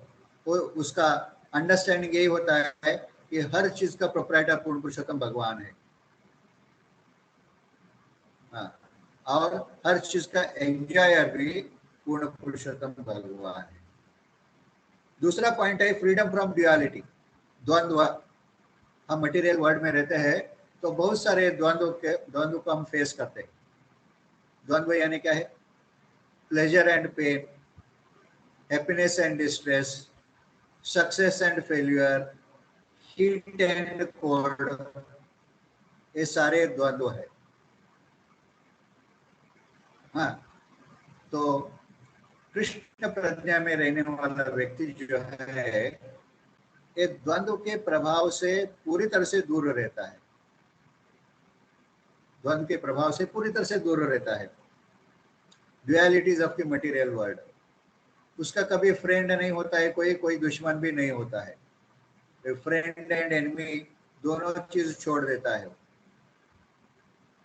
वो उसका अंडरस्टैंडिंग यही होता है कि हर चीज का प्रोप्राइटर पूर्ण पुरुषोत्तम भगवान है। हाँ, और हर चीज का एंजॉयर भी पूर्ण पुरुषोत्तम भगवान है। दूसरा पॉइंट है फ्रीडम फ्रॉम ड्युअलिटी, द्वंद्व। हम मटेरियल वर्ल्ड में रहते हैं तो बहुत सारे द्वंद्व को हम फेस करते हैं। द्वंद्व यानी क्या है? Pleasure and pain, happiness and distress, success and failure, heat and cold, ये सारे द्वंद्व है। हाँ, तो कृष्ण प्रज्ञा में रहने वाला व्यक्ति जो है ये द्वंद्व के प्रभाव से पूरी तरह से दूर रहता है, द्वंद्व के प्रभाव से पूरी तरह से दूर रहता है। ड्युअलिटीज ऑफ द मटेरियल वर्ल्ड, उसका कभी फ्रेंड नहीं होता है, कोई दुश्मन भी नहीं होता है। फ्रेंड एंड एनिमी दोनों चीज छोड़ देता है।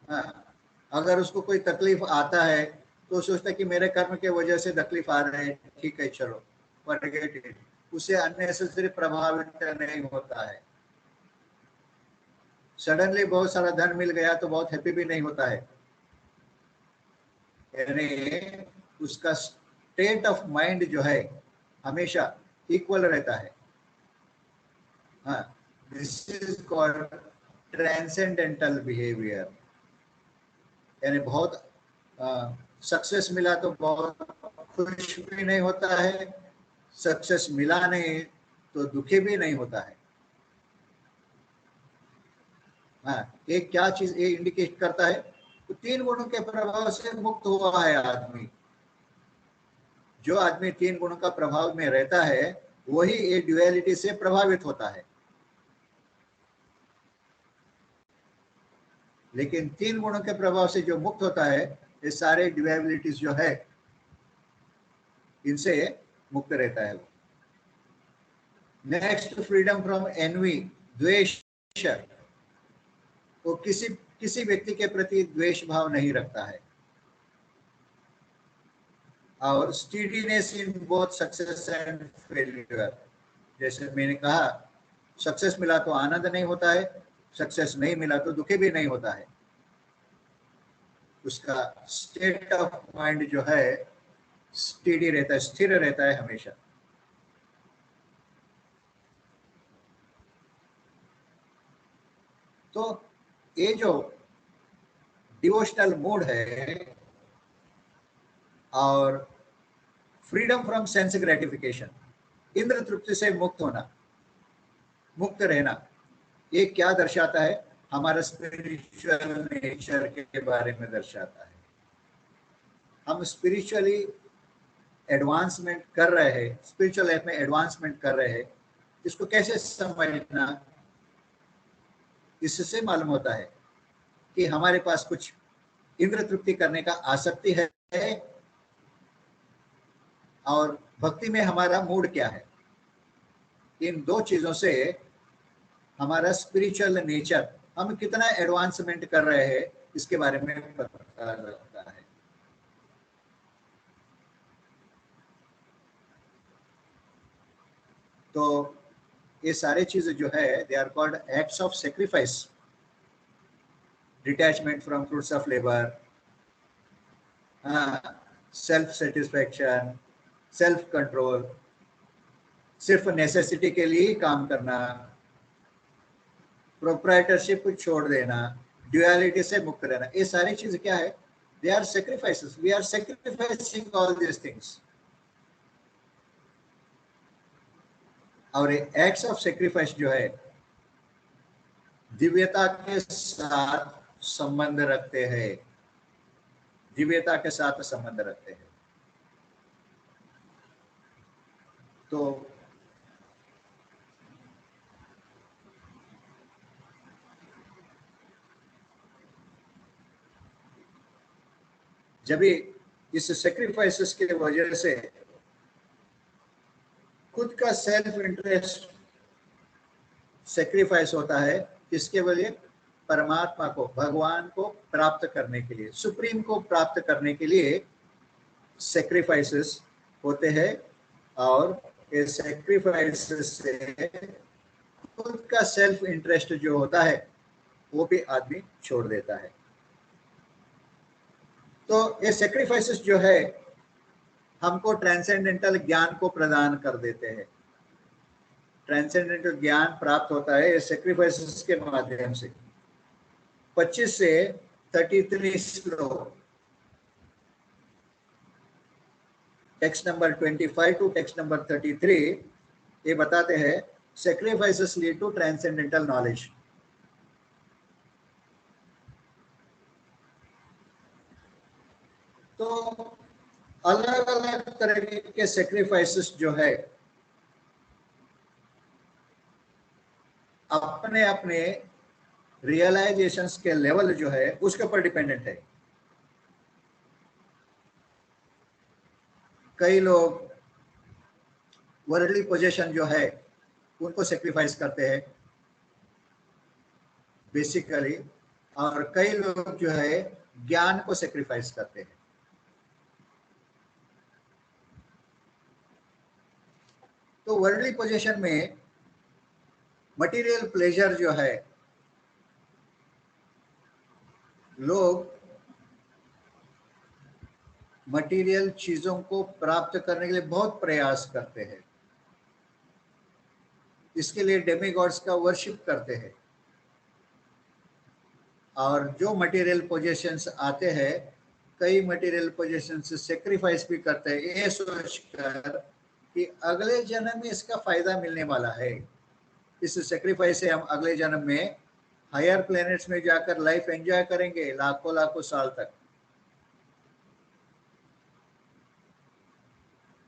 हाँ, अगर उसको कोई तकलीफ आता है तो सोचता है कि मेरे कर्म के वजह से तकलीफ आ रहे हैं, ठीक है चलो फॉरगेट इट, उससे अननेसेसरी प्रभावित नहीं होता है। सडनली बहुत सारा धन मिल गया तो बहुत हैप्पी भी नहीं होता है, यानी उसका स्टेट ऑफ माइंड जो है हमेशा इक्वल रहता है। हाँ, this is called transcendental behaviour. यानी बहुत सक्सेस मिला तो बहुत खुश भी नहीं होता है, सक्सेस मिला नहीं तो दुखी भी नहीं होता है। हाँ, ये क्या चीज ये इंडिकेट करता है? तो तीन गुणों के प्रभाव से मुक्त हुआ है आदमी। जो आदमी तीन गुणों का प्रभाव में रहता है वही ये ड्युअलिटी से प्रभावित होता है। लेकिन तीन गुणों के प्रभाव से जो मुक्त होता है ये सारे ड्युअलिटीज जो है इनसे मुक्त रहता है। नेक्स्ट फ्रीडम फ्रॉम एनवी, द्वेष। वो किसी व्यक्ति के प्रति द्वेष भाव नहीं रखता है। और steadiness in both success and failure. जैसे मैंने कहा सक्सेस मिला तो आनंद नहीं होता है, सक्सेस नहीं मिला तो दुखी भी नहीं होता है। उसका स्टेट ऑफ माइंड जो है स्टीडी रहता है, स्थिर रहता है हमेशा। तो ये जो डिवोशनल मूड है और फ्रीडम फ्रॉम सेंस ग्रेटिफिकेशन, इंद्र तृप्ति से मुक्त होना, मुक्त रहना, ये क्या दर्शाता है? हमारा स्पिरिचुअल नेचर के बारे में दर्शाता है। हम स्पिरिचुअली एडवांसमेंट कर रहे हैं, स्पिरिचुअल लाइफ में एडवांसमेंट कर रहे हैं। इसको कैसे समझना? इससे मालूम होता है कि हमारे पास कुछ इंद्र तृप्ति करने का आसक्ति है और भक्ति में हमारा मूड क्या है। इन दो चीजों से हमारा स्पिरिचुअल नेचर, हम कितना एडवांसमेंट कर रहे हैं इसके बारे में पता लगता है। तो ये सारे चीजें जो है they are called acts of sacrifice, detachment from fruits of labour, self satisfaction, self control, सिर्फ नेसेसिटी के लिए ही काम करना, प्रोप्राइटरशिप छोड़ देना, ड्युअलिटी से मुक्त रहना, ये सारी चीज क्या है? They are sacrifices. We are sacrificing all these things. और एक्ट्स ऑफ सेक्रीफाइस जो है दिव्यता के साथ संबंध रखते हैं, दिव्यता के साथ संबंध रखते हैं. तो जब भी इस सेक्रीफाइसेस की वजह से खुद का सेल्फ इंटरेस्ट सेक्रीफाइस होता है, किसके लिए? परमात्मा को, भगवान को प्राप्त करने के लिए, सुप्रीम को प्राप्त करने के लिए सेक्रीफाइसेस होते हैं. और ये सेक्रीफाइसेस से खुद का सेल्फ इंटरेस्ट जो होता है वो भी आदमी छोड़ देता है. तो ये सेक्रीफाइसेस जो है हमको ट्रांसेंडेंटल ज्ञान को प्रदान कर देते हैं. ट्रांसेंडेंटल ज्ञान प्राप्त होता है ये सेक्रीफाइसेस के माध्यम से. 25 से 33 श्लोक, text number 25 to text number 33, ये बताते हैं sacrifices lead to transcendental knowledge. तो अलग अलग तरह के सेक्रीफाइसेस जो है अपने अपने रियलाइजेशंस के लेवल जो है उसके ऊपर डिपेंडेंट है. कई लोग वर्ल्डली पोजीशन जो है उनको सेक्रीफाइस करते हैं बेसिकली, और कई लोग जो है ज्ञान को सेक्रीफाइस करते हैं. तो वर्ल्डली पोजीशन में मटेरियल प्लेजर जो है, लोग मटेरियल चीजों को प्राप्त करने के लिए बहुत प्रयास करते हैं, इसके लिए डेमीगॉड्स का वर्शिप करते हैं. और जो मटेरियल पोजीशंस आते हैं, कई मटेरियल पोजीशंस सेक्रीफाइस भी करते हैं ये सोचकर कि अगले जन्म में इसका फायदा मिलने वाला है. इस सेक्रीफाइस से हम अगले जन्म में हायर प्लैनेट्स में जाकर लाइफ एंजॉय करेंगे लाखों लाखों साल तक.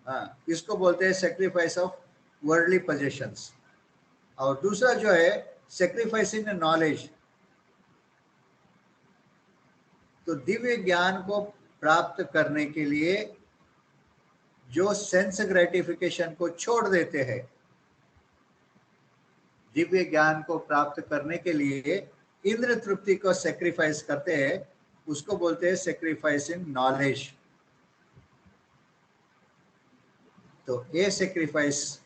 हाँ, इसको बोलते हैं सेक्रीफाइस ऑफ वर्ल्डली पोजीशंस. और दूसरा जो है सेक्रीफाइसिंग नॉलेज. तो दिव्य ज्ञान को प्राप्त करने के लिए जो सेंस ग्रेटिफिकेशन को छोड़ देते हैं, दिव्य ज्ञान को प्राप्त करने के लिए इंद्र तृप्ति को सेक्रीफाइस करते हैं, उसको बोलते हैं सेक्रीफाइसिंग नॉलेज. तो ये सेक्रीफाइस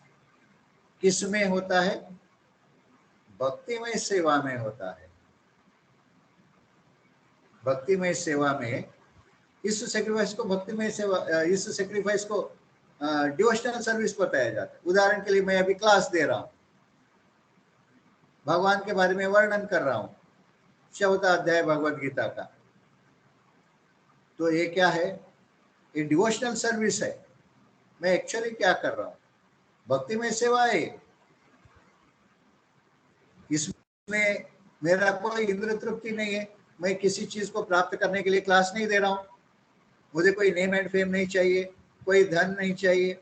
किस में होता है? भक्तिमय सेवा में होता है. भक्तिमय सेवा में इस सेक्रीफाइस को भक्तिमय सेवा, इस सेक्रीफाइस को डिवोशनल सर्विस बताया जाता है. उदाहरण के लिए मैं अभी क्लास दे रहा हूँ, भगवान के बारे में वर्णन कर रहा हूँ, 14वां अध्याय भगवद गीता का. तो ये क्या है? ये डिवोशनल सर्विस है. मैं एक्चुअली क्या कर रहा हूँ? भक्तिमय सेवा है. इसमें मेरा कोई इंद्र तृप्ति नहीं है. मैं किसी चीज को प्राप्त करने के लिए क्लास नहीं दे रहा हूँ. मुझे कोई नेम एंड फेम नहीं चाहिए, कोई धन नहीं चाहिए,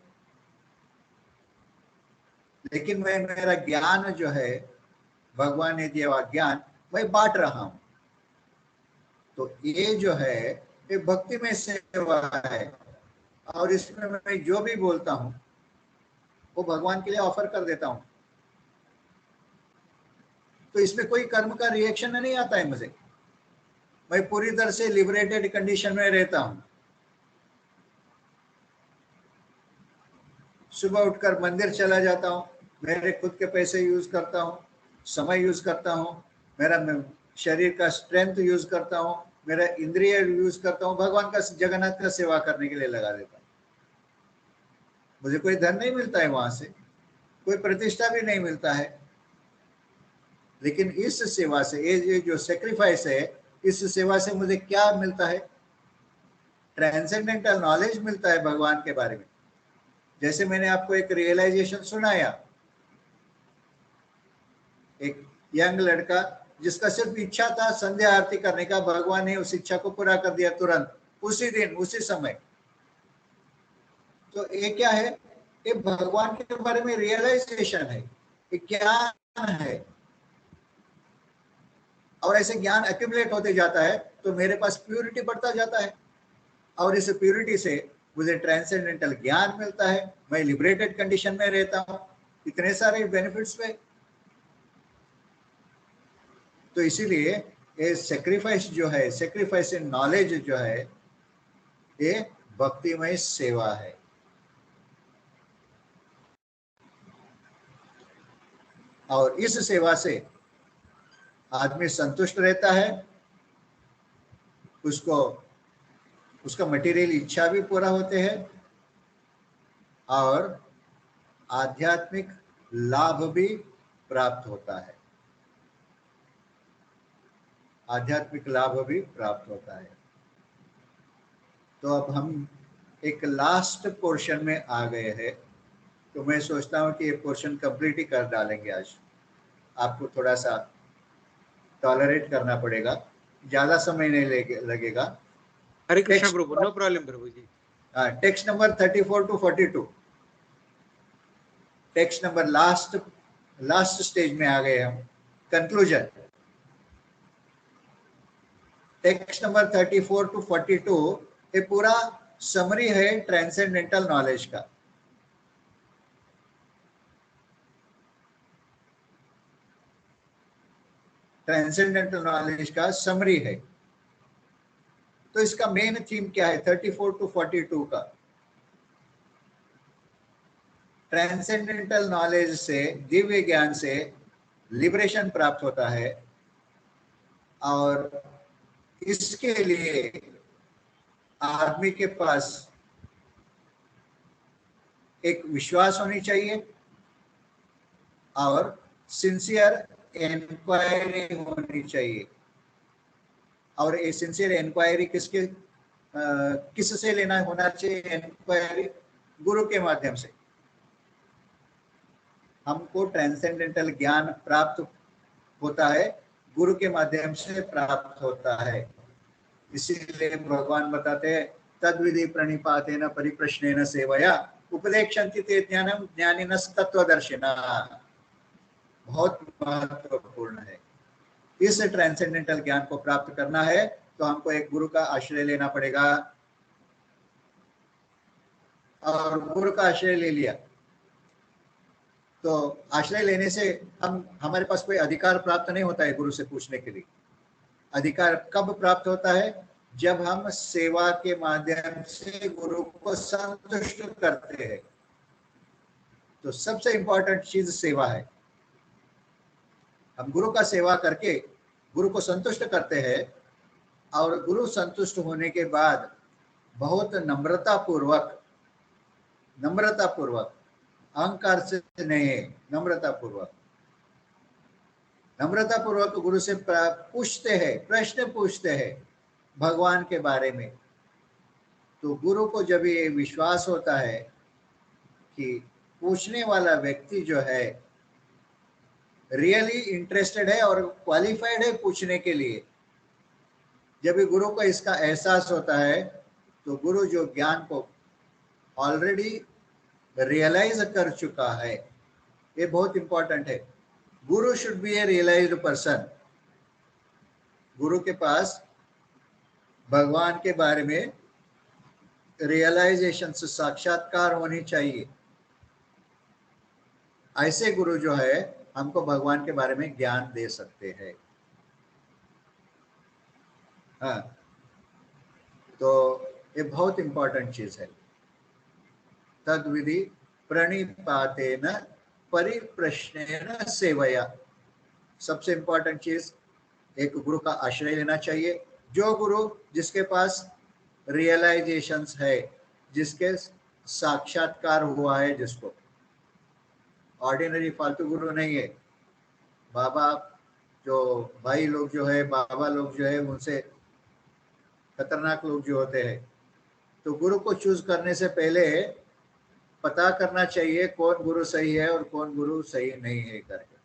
लेकिन मैं मेरा ज्ञान जो है, भगवान ने दिया हुआ ज्ञान, मैं बांट रहा हूँ. तो ये जो है ये भक्तिमय सेवा है. और इसमें मैं जो भी बोलता हूँ वो भगवान के लिए ऑफर कर देता हूँ. तो इसमें कोई कर्म का रिएक्शन नहीं आता है मुझे. मैं पूरी तरह से लिबरेटेड कंडीशन में रहता हूँ. सुबह उठकर मंदिर चला जाता हूँ, मेरे खुद के पैसे यूज करता हूँ, समय यूज करता हूँ, मेरा शरीर का स्ट्रेंथ यूज करता हूँ, मेरा इंद्रिय यूज करता हूँ, भगवान का, जगन्नाथ का सेवा करने के लिए लगा देता हूँ. मुझे कोई धन नहीं मिलता है वहां से, कोई प्रतिष्ठा भी नहीं मिलता है। लेकिन इस सेवा से, ये जो सेक्रीफाइस है, इस सेवा से मुझे क्या मिलता है? ट्रांसेंडेंटल नॉलेज मिलता है भगवान के बारे में। जैसे मैंने आपको एक रियलाइजेशन सुनाया, एक यंग लड़का जिसका सिर्फ इच्छा था संध्या आरती करने का, भगवान ने उस इच्छा को पूरा कर दिया तुरंत, उसी दिन, उसी समय। तो ये क्या है? ये भगवान के बारे में रियलाइजेशन है, ये ज्ञान है। और ऐसे ज्ञान एक्यूमुलेट होते जाता है तो मेरे पास प्यूरिटी बढ़ता जाता है, और इस प्यूरिटी से मुझे ट्रांसेंडेंटल ज्ञान मिलता है, मैं लिबरेटेड कंडीशन में रहता हूँ, इतने सारे बेनिफिट्स पे। तो इसीलिए ये सेक्रीफाइस जो है, सेक्रीफाइस इन नॉलेज जो है, ये भक्तिमय सेवा है। और इस सेवा से आदमी संतुष्ट रहता है, उसको उसका मटेरियल इच्छा भी पूरा होते हैं, और आध्यात्मिक लाभ भी प्राप्त होता है, आध्यात्मिक लाभ भी प्राप्त होता है। तो अब हम एक लास्ट पोर्शन में आ गए हैं, तो मैं सोचता हूँ कि ये पोर्शन कंप्लीट ही कर डालेंगे आज। आपको थोड़ा सा टॉलरेट करना पड़ेगा, ज़्यादा समय नहीं लगेगा। हरे कृष्णा प्रभु, नो प्रॉब्लम प्रभु जी। Text number 34 to 42, text number last stage में आ गए हम, कंक्लूजन। टेक्स्ट नंबर 34 to 42 ये पूरा समरी है ट्रांसेंडेंटल नॉलेज का। ट्रांसेंडेंटल नॉलेज का समरी है। तो इसका मेन थीम क्या है 34 to 42 का? ट्रांसेंडेंटल नॉलेज से, दिव्य ज्ञान से लिबरेशन प्राप्त होता है, और इसके लिए आदमी के पास एक विश्वास होनी चाहिए, और सिंसियर इंक्वायरी होनी चाहिए। और ये सिंसियर इंक्वायरी किससे लेना होना चाहिए? इंक्वायरी गुरु के माध्यम से। हमको ट्रांसेंडेंटल ज्ञान प्राप्त होता है, गुरु के माध्यम से प्राप्त होता है। इसीलिए भगवान बताते हैं तद्विधि प्रणिपातेन परिप्रश्नेन सेवया उपदेक्षन्ति ते ज्ञानम ज्ञानिनस्तत्वदर्शिनः। बहुत महत्वपूर्ण है। इस ट्रांसेंडेंटल ज्ञान को प्राप्त करना है तो हमको एक गुरु का आश्रय लेना पड़ेगा, और गुरु का आश्रय ले लिया तो आश्रय लेने से हमारे पास कोई अधिकार प्राप्त नहीं होता है गुरु से पूछने के लिए। अधिकार कब प्राप्त होता है? जब हम सेवा के माध्यम से गुरु को संतुष्ट करते हैं। तो सबसे इंपॉर्टेंट चीज सेवा है। हम गुरु का सेवा करके गुरु को संतुष्ट करते हैं, और गुरु संतुष्ट होने के बाद बहुत नम्रता पूर्वक, अहंकार से नहीं, नम्रता पूर्वक गुरु से पूछते हैं, प्रश्न पूछते हैं भगवान के बारे में। तो गुरु को जब ये विश्वास होता है कि पूछने वाला व्यक्ति जो है रियली इंटरेस्टेड है और क्वालिफाइड है पूछने के लिए, जब भी गुरु को इसका एहसास होता है तो गुरु जो ज्ञान को ऑलरेडी रियलाइज कर चुका है, ये बहुत इंपॉर्टेंट है। Guru should be a realised person. Guru के पास भगवान के बारे में रियलाइजेशन से साक्षात्कार होनी चाहिए। ऐसे गुरु जो है हमको भगवान के बारे में ज्ञान दे सकते हैं। हाँ, तो ये बहुत इंपॉर्टेंट चीज है। तद्विधि प्रणिपातेन परिप्रश्नेन सेवया। सबसे इंपॉर्टेंट चीज, एक गुरु का आश्रय लेना चाहिए। जो गुरु जिसके पास रियलाइजेशंस है, जिसके साक्षात्कार हुआ है जिसको, ऑर्डिनरी फालतू गुरु नहीं है। बाबा जो भाई लोग जो है, बाबा लोग जो है, उनसे खतरनाक लोग जो होते हैं। तो गुरु को चूज करने से पहले पता करना चाहिए कौन गुरु सही है और कौन गुरु सही नहीं है करके।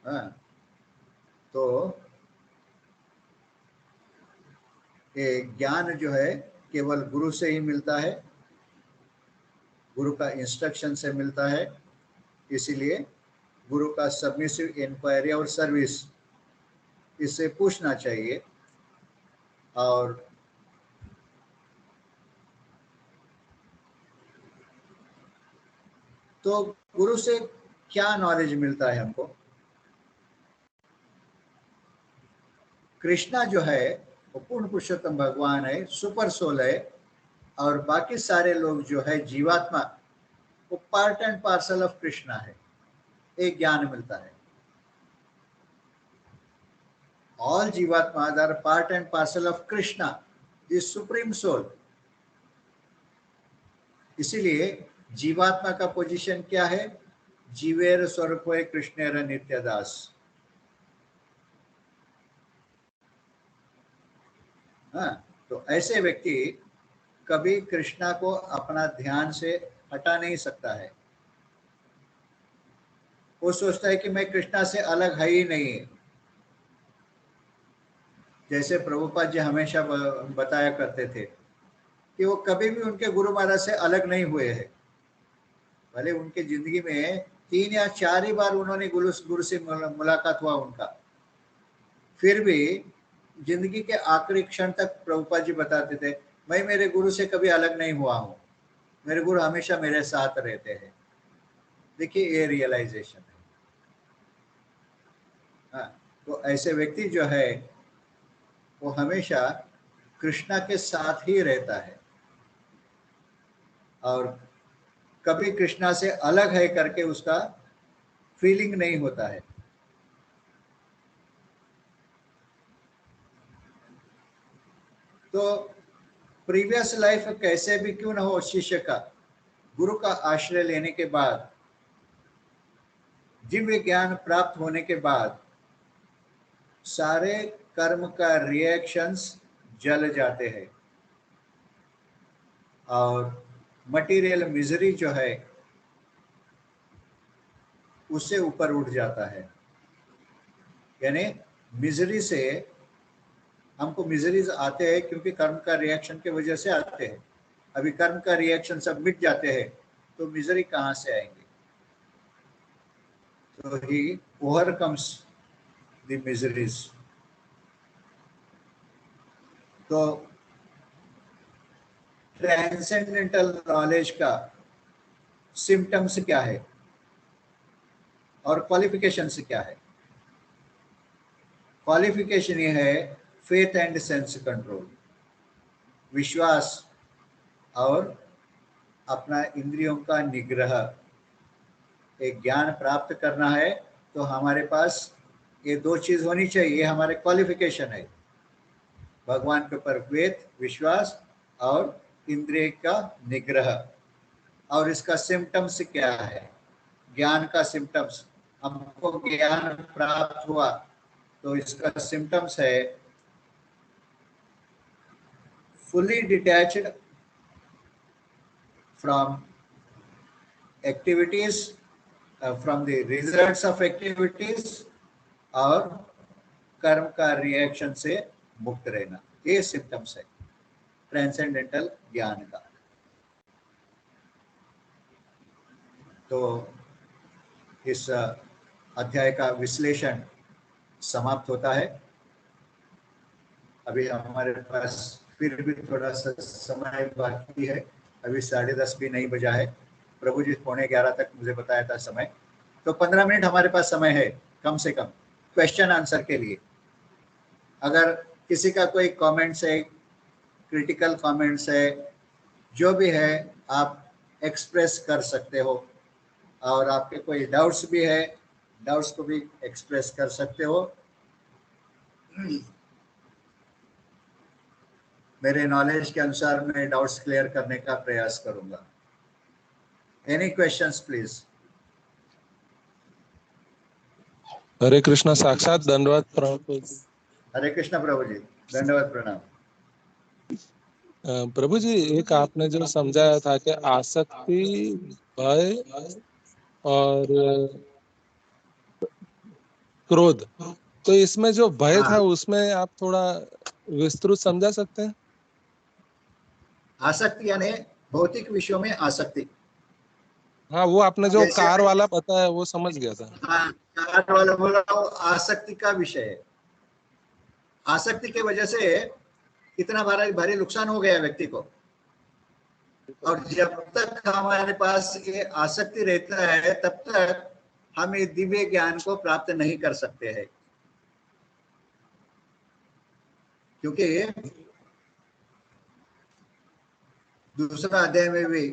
हाँ, तो ये ज्ञान जो है केवल गुरु से ही मिलता है, गुरु का इंस्ट्रक्शन से मिलता है। इसीलिए गुरु का सबमिसिव इंक्वायरी और सर्विस, इससे पूछना चाहिए। और तो गुरु से क्या नॉलेज मिलता है हमको? कृष्णा जो है वो पूर्ण पुरुषोत्तम भगवान है, सुपर सोल है, और बाकी सारे लोग जो है जीवात्मा, वो part and parcel of Krishna है। एक ज्ञान मिलता है, all jivatma are part and parcel of Krishna, the supreme soul. इसीलिए जीवात्मा का पोजीशन क्या है? जीवेर स्वरूप है कृष्णेर नित्यदास। हाँ, तो ऐसे व्यक्ति कभी कृष्णा को अपना ध्यान से हटा नहीं सकता है। वो सोचता है कि मैं कृष्णा से अलग है ही नहीं। जैसे प्रभुपाद जी हमेशा बताया करते थे कि वो कभी भी उनके गुरु महाराज से अलग नहीं हुए हैं। भले उनके जिंदगी में 3 या 4 ही बार उन्होंने गुरु से मुलाकात हुआ उनका, फिर भी जिंदगी के आखिरी क्षण तक प्रभुपाद जी बताते थे, मैं मेरे गुरु से कभी अलग नहीं हुआ हूँ, मेरे गुरु हमेशा मेरे साथ रहते हैं। देखिए, ये रियलाइजेशन है। हाँ, तो ऐसे व्यक्ति जो है वो हमेशा कृष्णा के साथ ही रहता है और कभी कृष्णा से अलग है करके उसका फीलिंग नहीं होता है। तो प्रीवियस लाइफ कैसे भी क्यों ना हो, शिष्य का गुरु का आश्रय लेने के बाद, दिव्य ज्ञान प्राप्त होने के बाद, सारे कर्म का रिएक्शंस जल जाते हैं और मटेरियल मिजरी जो है उससे ऊपर उठ जाता है। यानी मिजरी से, हमको मिजरीज आते हैं क्योंकि कर्म का रिएक्शन की वजह से आते हैं। अभी कर्म का रिएक्शन सब मिट जाते हैं तो मिजरी कहाँ से आएंगे? तो ही ओवरकम्स द मिजरीज। तो ट्रांसेंडेंटल नॉलेज का सिम्टम्स क्या है और क्वालिफिकेशंस क्या है? क्वालिफिकेशन ये है फेथ एंड सेंस कंट्रोल, विश्वास और अपना इंद्रियों का निग्रह। एक ज्ञान प्राप्त करना है तो हमारे पास ये 2 चीज होनी चाहिए। ये हमारे क्वालिफिकेशन है, भगवान के ऊपर फेथ, विश्वास, और इंद्रिय का निग्रह। और इसका सिम्टम्स क्या है? ज्ञान का सिम्टम्स, हमको ज्ञान प्राप्त हुआ तो इसका सिम्टम्स है fully detached from activities, from the results of activities और कर्म का रिएक्शन से मुक्त रहना। ये सिम्टम्स है ट्रांसेंडेंटल ज्ञान का। तो इस अध्याय का विश्लेषण समाप्त होता है। अभी हमारे पास फिर भी थोड़ा सा समय बाकी है, अभी 10:30 भी नहीं बजा है। प्रभु जी 11:15 तक मुझे बताया था समय, तो 15 मिनट हमारे पास समय है कम से कम क्वेश्चन आंसर के लिए। अगर किसी का कोई कमेंट्स है, क्रिटिकल कमेंट्स है, जो भी है आप एक्सप्रेस कर सकते हो, और आपके कोई डाउट्स भी है, डाउट्स को भी एक्सप्रेस कर सकते हो। मेरे नॉलेज के अनुसार मैं डाउट्स क्लियर करने का प्रयास करूंगा। Any questions, please? हरे कृष्णा साक्षात दंडवत प्रभु जी। हरे कृष्णा प्रभु जी, दंडवत प्रणाम। प्रभु जी, एक आपने जो समझाया था कि आसक्ति, भय और क्रोध, तो इसमें जो भय था उसमें आप थोड़ा विस्तृत समझा सकते हैं? आसक्ति यानी भौतिक विषयों में आसक्ति। हाँ, वो आपने जो जैसे कार वाला बताया वो समझ गया था। हाँ, कार वाला बोला वो आसक्ति का विषय है। आसक्ति की वजह से इतना भारी नुकसान हो गया व्यक्ति को, और जब तक हमारे पास ये आसक्ति रहता है तब तक हम ये दिव्य ज्ञान को प्राप्त नहीं कर सकते हैं। क्योंकि दूसरा अध्याय में भी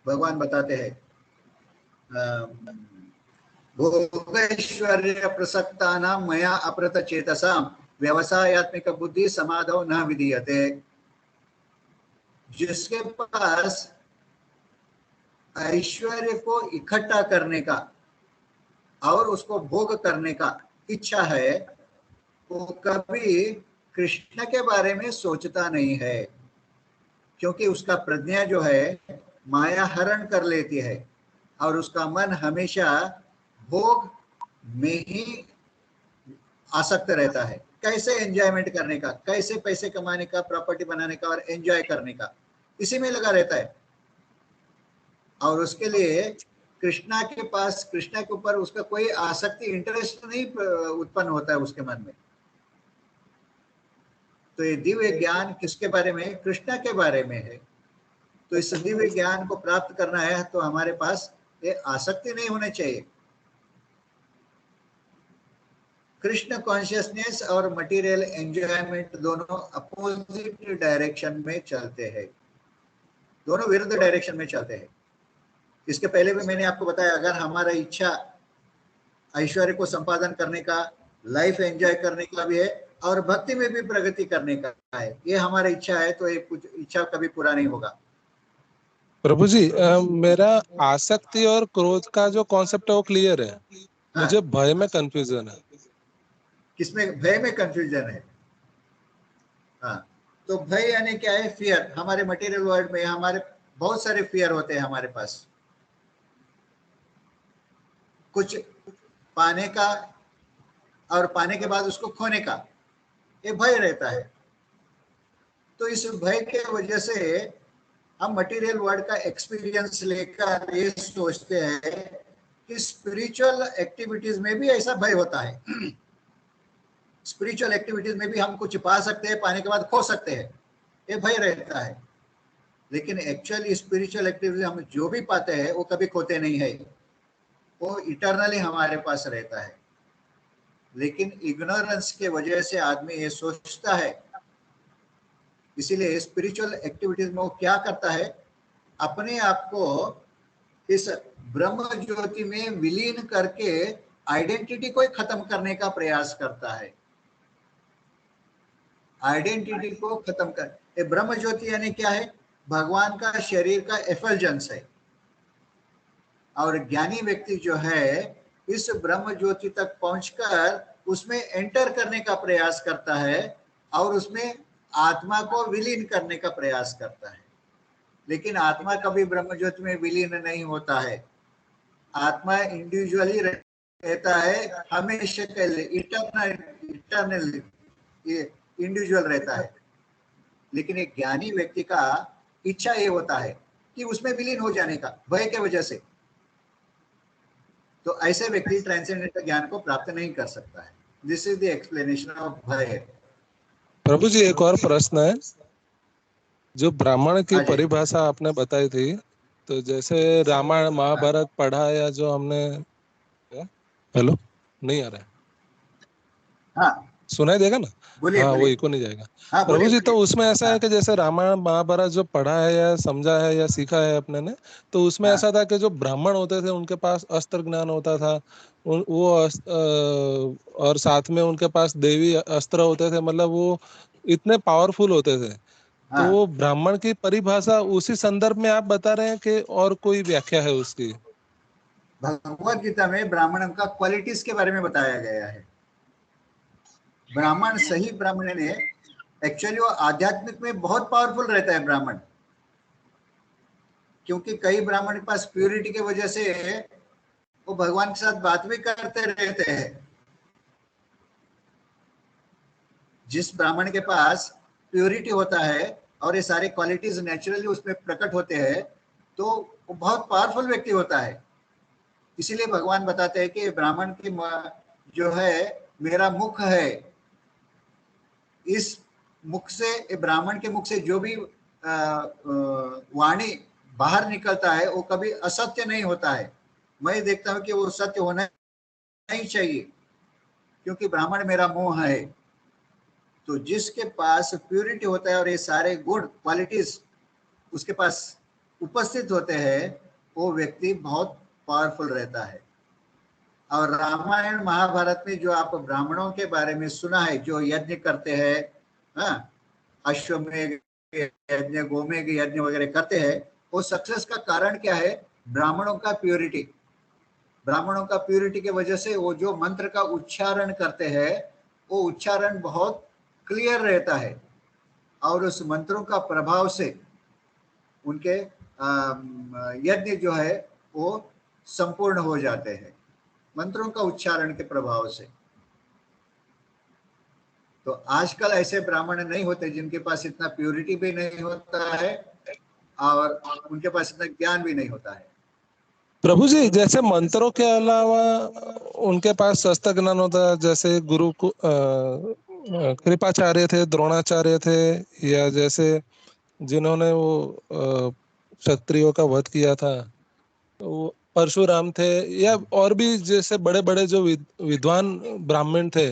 भगवान बताते हैं, भोगैश्वर्य प्रसक्तानां मया अपरत चेतसां व्यवसायात्मिक बुद्धि समाधौ न विधीयते। जिसके पास ऐश्वर्य को इकट्ठा करने का और उसको भोग करने का इच्छा है, वो कभी कृष्ण के बारे में सोचता नहीं है, क्योंकि उसका प्रज्ञा जो है माया हरण कर लेती है और उसका मन हमेशा भोग में ही आसक्त रहता है। कैसे एंजॉयमेंट करने का, कैसे पैसे कमाने का, प्रॉपर्टी बनाने का और एंजॉय करने का, इसी में लगा रहता है। और उसके लिए कृष्णा के पास, कृष्णा के ऊपर उसका कोई आसक्ति, इंटरेस्ट नहीं उत्पन्न होता है उसके मन में। तो ये दिव्य ज्ञान किसके बारे में है? कृष्णा के बारे में है। तो इस दिव्य ज्ञान को प्राप्त करना है तो हमारे पास ये आसक्ति नहीं होनी चाहिए। कृष्ण कॉन्शियसनेस और मटेरियल एंजॉयमेंट दोनों अपोजिट डायरेक्शन में चलते हैं, दोनों विरुद्ध डायरेक्शन में चलते हैं। इसके पहले भी मैंने आपको बताया, अगर हमारा इच्छा ऐश्वर्य को संपादन करने का, लाइफ एंजॉय करने का भी है और भक्ति में भी प्रगति करने का है, ये हमारा इच्छा है, तो ये कुछ इच्छा कभी पूरा नहीं होगा। प्रभु जी, मेरा आसक्ति और क्रोध का जो कॉन्सेप्ट है वो क्लियर है। मुझे भय में कंफ्यूजन है। किसमें भय में कंफ्यूजन है? हाँ, तो भय यानी क्या है? फियर। हमारे मटेरियल वर्ल्ड में हमारे बहुत सारे फियर होते हैं हमारे पास। कुछ पाने का और पाने के बाद उसको खोने का, ये भय रहता है। तो इस भय के वजह से हम मटेरियल वर्ल्ड का एक्सपीरियंस लेकर ये सोचते हैं कि स्पिरिचुअल एक्टिविटीज में भी ऐसा भय होता है। स्पिरिचुअल एक्टिविटीज में भी हम कुछ पा सकते हैं, पाने के बाद खो सकते हैं, ये भय रहता है। लेकिन एक्चुअली स्पिरिचुअल एक्टिविटीज हम जो भी पाते हैं वो कभी खोते नहीं है, वो इटर्नली हमारे पास रहता है। लेकिन इग्नोरेंस के वजह से आदमी ये सोचता है। इसीलिए स्पिरिचुअल एक्टिविटीज में वो क्या करता है, अपने आप को इस ब्रह्म ज्योति में विलीन करके आइडेंटिटी को खत्म करने का प्रयास करता है। आइडेंटिटी को खत्म कर, ये ब्रह्म ज्योति यानी क्या है? भगवान का शरीर का एफल्जेंस है। और ज्ञानी व्यक्ति जो है इस ब्रह्म ज्योति तक पहुंचकर उसमें एंटर करने का प्रयास करता है और उसमें आत्मा को विलीन करने का प्रयास करता है। लेकिन आत्मा कभी ब्रह्म ज्योति में विलीन नहीं होता है। आत्मा इंडिविजुअली रहता है, हमेशा के लिए, इटर्नल इंडिविजुअल रहता है। लेकिन एक ज्ञानी व्यक्ति का इच्छा ये होता है कि उसमें विलीन हो जाने का, भय के वजह से। तो ऐसे व्यक्ति ट्रांसेंडेंटल ज्ञान को प्राप्त नहीं कर सकता है। This is the explanation of भय। प्रभु जी, एक और प्रश्न है। जो ब्राह्मण की परिभाषा आपने बताई थी, तो जैसे रामायण महाभारत पढ़ा या जो हमने, हेलो नहीं आ रहा है? हाँ, सुनाई देगा ना? बोलिए, हाँ, वो बोलिए। इको नहीं जाएगा। हाँ, प्रभु जी, तो उसमें ऐसा है हाँ, कि जैसे रामायण महाभारत जो पढ़ा है या समझा है या सीखा है अपने ने, तो उसमें हाँ, ऐसा था कि जो ब्राह्मण होते थे उनके पास अस्त्र ज्ञान होता था, और साथ में उनके पास देवी अस्त्र होते थे। मतलब वो इतने पावरफुल होते थे। तो हाँ, वो ब्राह्मण की परिभाषा उसी संदर्भ में आप बता रहे हैं कि और कोई व्याख्या है उसकी? भगवत गीता में ब्राह्मण का क्वालिटीज के बारे में बताया गया है। ब्राह्मण, सही ब्राह्मण ने एक्चुअली वो आध्यात्मिक में बहुत पावरफुल रहता है ब्राह्मण, क्योंकि कई ब्राह्मण के पास प्योरिटी की वजह से वो भगवान के साथ बात भी करते रहते हैं। जिस ब्राह्मण के पास प्योरिटी होता है और ये सारे क्वालिटीज नेचुरली उसमें प्रकट होते हैं, तो वो बहुत पावरफुल व्यक्ति होता है। इसीलिए भगवान बताते हैं कि ब्राह्मण की जो है मेरा मुख है, इस मुख से, ब्राह्मण के मुख से जो भी वाणी बाहर निकलता है वो कभी असत्य नहीं होता है। मैं देखता हूं कि वो सत्य होना नहीं चाहिए, क्योंकि ब्राह्मण मेरा मोह है। तो जिसके पास प्योरिटी होता है और ये सारे गुड क्वालिटीज उसके पास उपस्थित होते हैं, वो व्यक्ति बहुत पावरफुल रहता है। और रामायण महाभारत में जो आप ब्राह्मणों के बारे में सुना है, जो यज्ञ करते हैं, हाँ, अश्वमेघ यज्ञ, गोमेघ यज्ञ वगैरह करते हैं, वो सक्सेस का कारण क्या है? ब्राह्मणों का प्योरिटी। ब्राह्मणों का प्योरिटी की वजह से वो जो मंत्र का उच्चारण करते हैं, वो उच्चारण बहुत क्लियर रहता है और उस मंत्रों का प्रभाव से उनके यज्ञ जो है वो संपूर्ण हो जाते हैं, मंत्रों का उच्चारण के प्रभाव से। तो आजकल ऐसे ब्राह्मण नहीं होते जिनके पास इतना प्योरिटी भी नहीं होता है और उनके पास इतना ज्ञान भी नहीं होता है। प्रभु जी, जैसे मंत्रों के अलावा उनके पास शस्त्र ज्ञान होता है, जैसे गुरु को कृपाचार्य थे, द्रोणाचार्य थे, या जैसे जिन्होंने वो क्षत्रियों का वध किया था, वो परशुराम थे, या और भी जैसे बड़े बड़े जो विद्वान ब्राह्मण थे,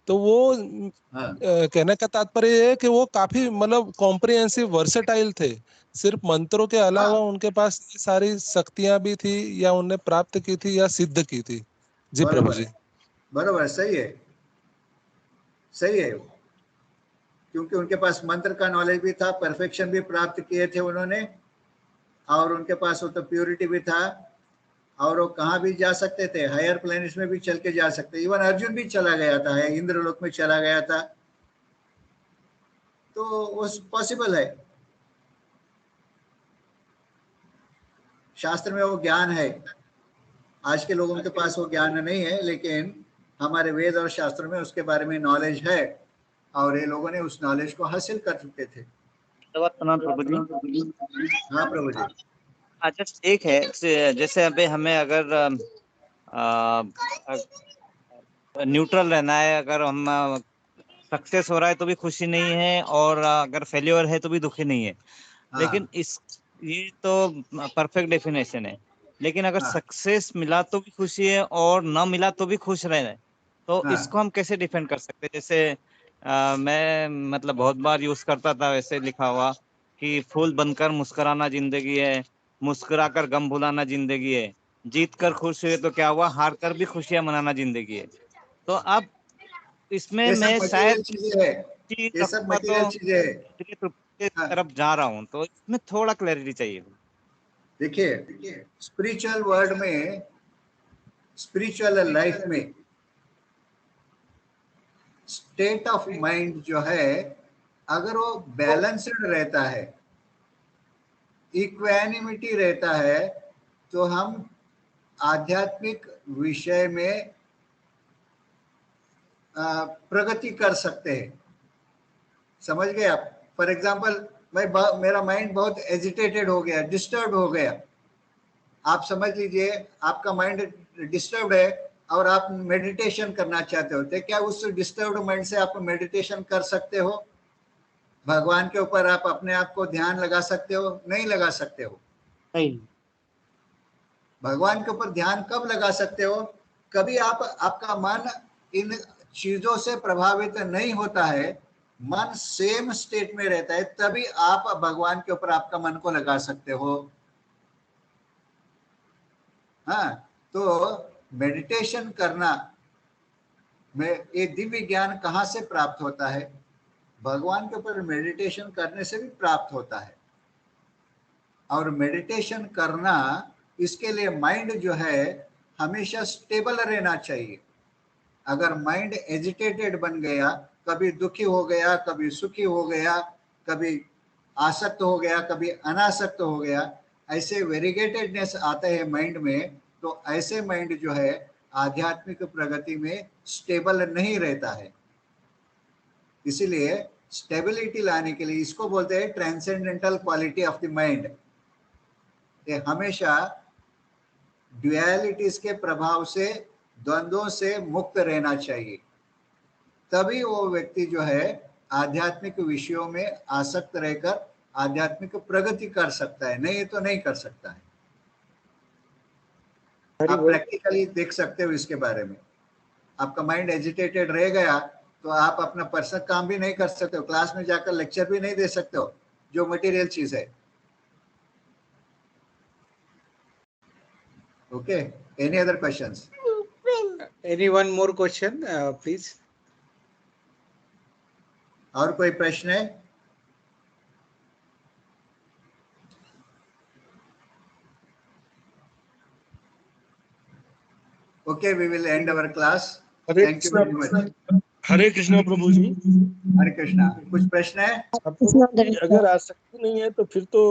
तो वो हाँ, कहने का तात्पर्य ये है कि वो काफी मतलब कॉम्प्रिहेंसिव वर्सेटाइल थे। सिर्फ मंत्रों के अलावा हाँ, उनके पास ये सारी शक्तियां भी थी, या उन्हें प्राप्त की थी या सिद्ध की थी। जी प्रभु बरोबर जी। है, बरोबर है, सही है, सही है। क्योंकि उनके पास मंत्र का नॉलेज भी था, परफेक्शन भी प्राप्त किए थे उन्होंने, और उनके पास वो तो प्योरिटी भी था, और वो कहाँ भी जा सकते थे, हायर प्लेनेट्स में भी चल के जा सकते। इवन अर्जुन भी चला गया था, इंद्रलोक में चला गया था, तो वो पॉसिबल है। शास्त्र में वो ज्ञान है, आज के लोगों के पास वो ज्ञान नहीं है, लेकिन हमारे वेद और शास्त्रों में उसके बारे में नॉलेज है, और ये लोगों ने उस नॉलेज को हासिल कर चुके थे। प्रणाम प्रभु जी। हाँ प्रभु जी। अच्छा, एक है जैसे अभी हमें अगर न्यूट्रल रहना है, अगर हम सक्सेस हो रहा है तो भी खुशी नहीं है, और अगर फेल्योर है तो भी दुखी नहीं है, लेकिन हाँ, इस ये तो परफेक्ट डेफिनेशन है। लेकिन अगर हाँ, सक्सेस मिला तो भी खुशी है और ना मिला तो भी खुश रहना है, तो हाँ, इसको हम कैसे डिफेंड कर सकते हैं? जैसे मैं मतलब बहुत बार यूज करता था वैसे लिखा हुआ कि फूल बनकर मुस्कुराना जिंदगी है, मुस्कुराकर गम भुलाना जिंदगी है, जीत कर खुश हुए तो क्या हुआ, हार कर भी खुशियां मनाना जिंदगी है। तो अब इसमें ये सब मैं मटेरियल शायद चीजें है, चीज ये सब रखूंगा मटेरियल तो चीजें है। तृप्ति की हाँ, तरफ जा रहा हूँ, तो इसमें थोड़ा क्लैरिटी चाहिए। देखिए, स्पिरिचुअल वर्ल्ड में, स्पिरिचुअल लाइफ में स्टेट ऑफ माइंड जो है, अगर वो बैलेंस्ड रहता है, इक्वेनिमिटी रहता है, तो हम आध्यात्मिक विषय में प्रगति कर सकते हैं। समझ गए आप? फॉर एग्जाम्पल, मेरा माइंड बहुत एजिटेटेड हो गया, डिस्टर्ब हो गया, आप समझ लीजिए आपका माइंड डिस्टर्ब है और आप मेडिटेशन करना चाहते हो, तो क्या उस डिस्टर्ब्ड माइंड से आप मेडिटेशन कर सकते हो? भगवान के ऊपर आप अपने आप को ध्यान लगा सकते हो? नहीं लगा सकते हो। नहीं। भगवान के ऊपर ध्यान कब लगा सकते हो? कभी आपका मन इन चीजों से प्रभावित नहीं होता है, मन सेम स्टेट में रहता है, तभी आप भगवान के ऊपर आपका मन को लगा सकते हो। हाँ, तो मेडिटेशन करना में ये दिव्य ज्ञान कहाँ से प्राप्त होता है? भगवान के ऊपर मेडिटेशन करने से भी प्राप्त होता है। और मेडिटेशन करना, इसके लिए माइंड जो है हमेशा स्टेबल रहना चाहिए। अगर माइंड एजिटेटेड बन गया, कभी दुखी हो गया, कभी सुखी हो गया, कभी आसक्त हो गया, कभी अनासक्त हो गया, ऐसे वेरिगेटेडनेस आता है माइंड में, तो ऐसे माइंड जो है आध्यात्मिक प्रगति में स्टेबल नहीं रहता है। इसीलिए स्टेबिलिटी लाने के लिए इसको बोलते हैं transcendental quality of the mind. ये हमेशा ड्युअलिटीज के प्रभाव से, द्वंद्वों से मुक्त रहना चाहिए, तभी वो व्यक्ति जो है आध्यात्मिक विषयों में आसक्त रहकर आध्यात्मिक प्रगति कर सकता है, नहीं तो नहीं कर सकता है। आप प्रैक्टिकली देख सकते हो इसके बारे में। आपका माइंड एजिटेटेड रह गया तो आप अपना पर्सनल काम भी नहीं कर सकते हो, क्लास में जाकर लेक्चर भी नहीं दे सकते हो, जो मटेरियल चीज है। Okay, any other questions? Any one more question, please? और कोई प्रश्न है? Okay, we will end our class. Thank you very much. हरे कृष्णा प्रभु जी। हरे कृष्णा। कुछ प्रश्न है? अगर आसक्ति नहीं है तो फिर तो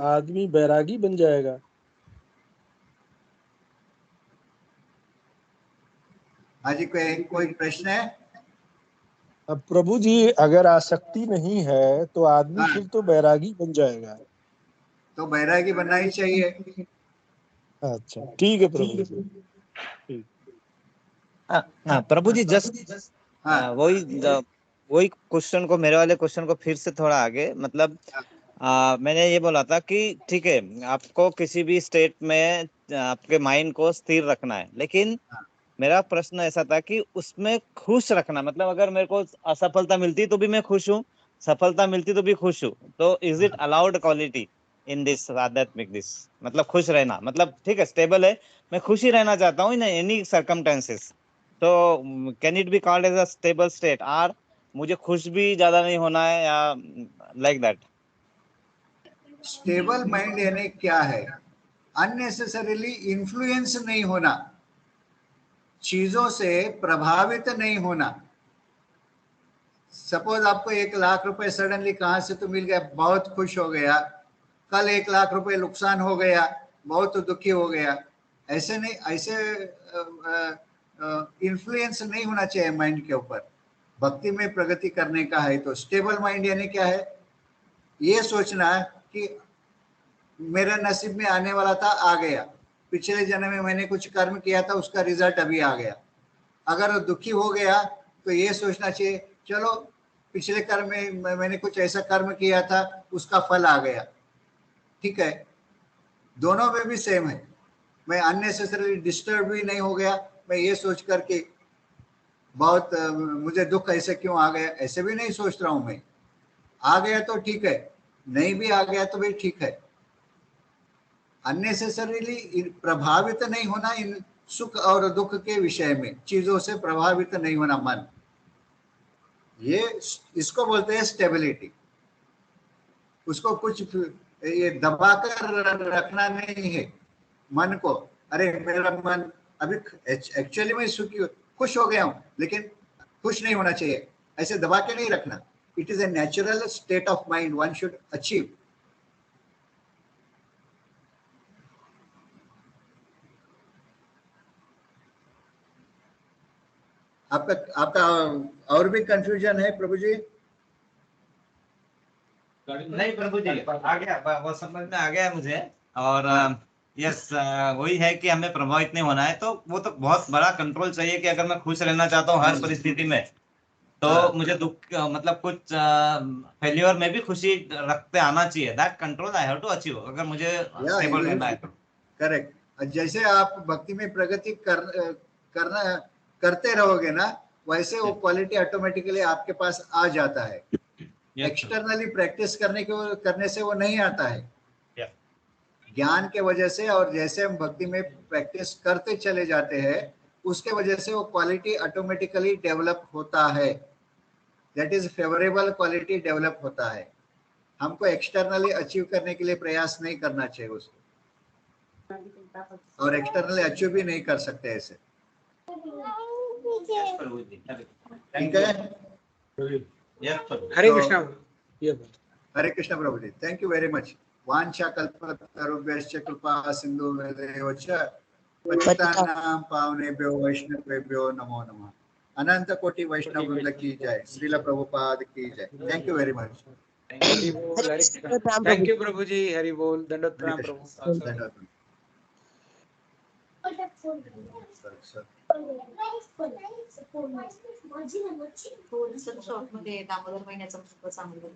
आदमी बैरागी बन जाएगा। हाँ जी, कोई प्रश्न है? अब प्रभु जी अगर आसक्ति नहीं है तो आदमी हाँ। फिर तो बैरागी बन जाएगा। तो बैरागी बनना ही चाहिए। अच्छा ठीक है प्रभु जी। हाँ प्रभु जी, जस्ट हाँ। वही क्वेश्चन को, मेरे वाले क्वेश्चन को फिर से थोड़ा आगे, मतलब मैंने ये बोला था कि ठीक है, आपको किसी भी स्टेट में आपके माइंड को स्थिर रखना है, लेकिन मेरा प्रश्न ऐसा था कि उसमें खुश रखना, मतलब अगर मेरे को असफलता मिलती तो भी मैं खुश हूँ, सफलता मिलती तो भी खुश हूँ, तो is it allowed quality in this आध्यात्मिक दिस, मतलब खुश रहना, मतलब ठीक है स्टेबल है, मैं खुश ही रहना चाहता हूँ इन एनी सर्कमस्टेंसेस, तो can it be called as a stable state, और मुझे खुश भी ज्यादा नहीं होना है, या लाइक दैट? स्टेबल माइंड यानी क्या है? अननेसेसरीली इन्फ्लुएंस नहीं होना, चीजों से प्रभावित नहीं होना। सपोज आपको 1,00,000 रुपए सडनली कहां से तो मिल गया, बहुत खुश हो गया, कल 1,00,000 रुपए नुकसान हो गया, बहुत दुखी हो गया। ऐसे नहीं, ऐसे इन्फ्लुएंस नहीं होना चाहिए माइंड के ऊपर। भक्ति में प्रगति करने का है तो स्टेबल माइंड यानी क्या है? ये सोचना कि मेरे नसीब में आने वाला था, आ गया, पिछले जन्म में मैंने कुछ कर्म किया था, उसका रिजल्ट अभी आ गया। अगर दुखी हो गया तो ये सोचना चाहिए, चलो पिछले कर्म में मैंने कुछ ऐसा कर्म किया था, उसका फल आ गया, ठीक है। दोनों में भी सेम है, मैं अननेसेसरी डिस्टर्ब भी नहीं हो गया, मैं ये सोच करके बहुत मुझे दुख ऐसे क्यों आ गया, ऐसे भी नहीं सोच रहा हूं मैं। आ गया तो ठीक है, नहीं भी आ गया तो भी ठीक है। अननेसेसरीली प्रभावित नहीं होना इन सुख और दुख के विषय में, चीजों से प्रभावित नहीं होना मन, ये इसको बोलते हैं स्टेबिलिटी। उसको कुछ ये दबा कर रखना नहीं है मन को। अरे मेरा मन अभी एक्चुअली मैं सुखी खुश हो गया हूं, लेकिन खुश नहीं होना चाहिए, ऐसे दबा के नहीं रखना। It is a natural state of mind one should achieve. आपका और भी कंफ्यूजन है प्रभु जी? नहीं प्रभु जी, आ गया, वो समझ में आ गया मुझे। और यस, वही है कि हमें प्रभावित नहीं होना है, तो वो तो बहुत बड़ा कंट्रोल चाहिए कि अगर मैं खुश रहना चाहता हूँ हर परिस्थिति में, तो मुझे दुख, मतलब कुछ फेल्योर में भी खुशी रखते आना चाहिए। That control I have to achieve, अगर मुझे स्टेबल रहना है तो। करेक्ट। जैसे आप भक्ति में प्रगति करते रहोगे ना, वैसे वो क्वालिटी ऑटोमेटिकली आपके पास आ जाता है। एक्सटर्नली प्रैक्टिस करने से वो नहीं आता है, ज्ञान के वजह से। और जैसे हम भक्ति में प्रैक्टिस करते चले जाते हैं, उसके वजह से वो क्वालिटी ऑटोमेटिकली डेवलप होता है। That is favourable quality develop होता है। हमको एक्सटर्नली अचीव करने के लिए प्रयास नहीं करना चाहिए उसको, और एक्सटर्नली अचीव भी नहीं कर सकते ऐसे। ठीक है, हरे कृष्णा। हरे कृष्ण प्रभु जी, थैंक यू वेरी मच। वांछा कल्पतरुभ्यश्च कृपा सिन्धुभ्यो च पतितानां पावनेभ्यो वैष्णवेभ्यो नमो नमः। अनंत कोटि वैष्णव वृंद की जय, श्रील प्रभुपाद की जय। Thank you very much. Hari बोल, हरे कृष्णा। थैंक यू प्रभु जी, हरि बोल, दंडवत प्रणाम प्रभु। धन्यवाद। शॉर्ट मध्ये दामोदर महिन्याचा सांगितलं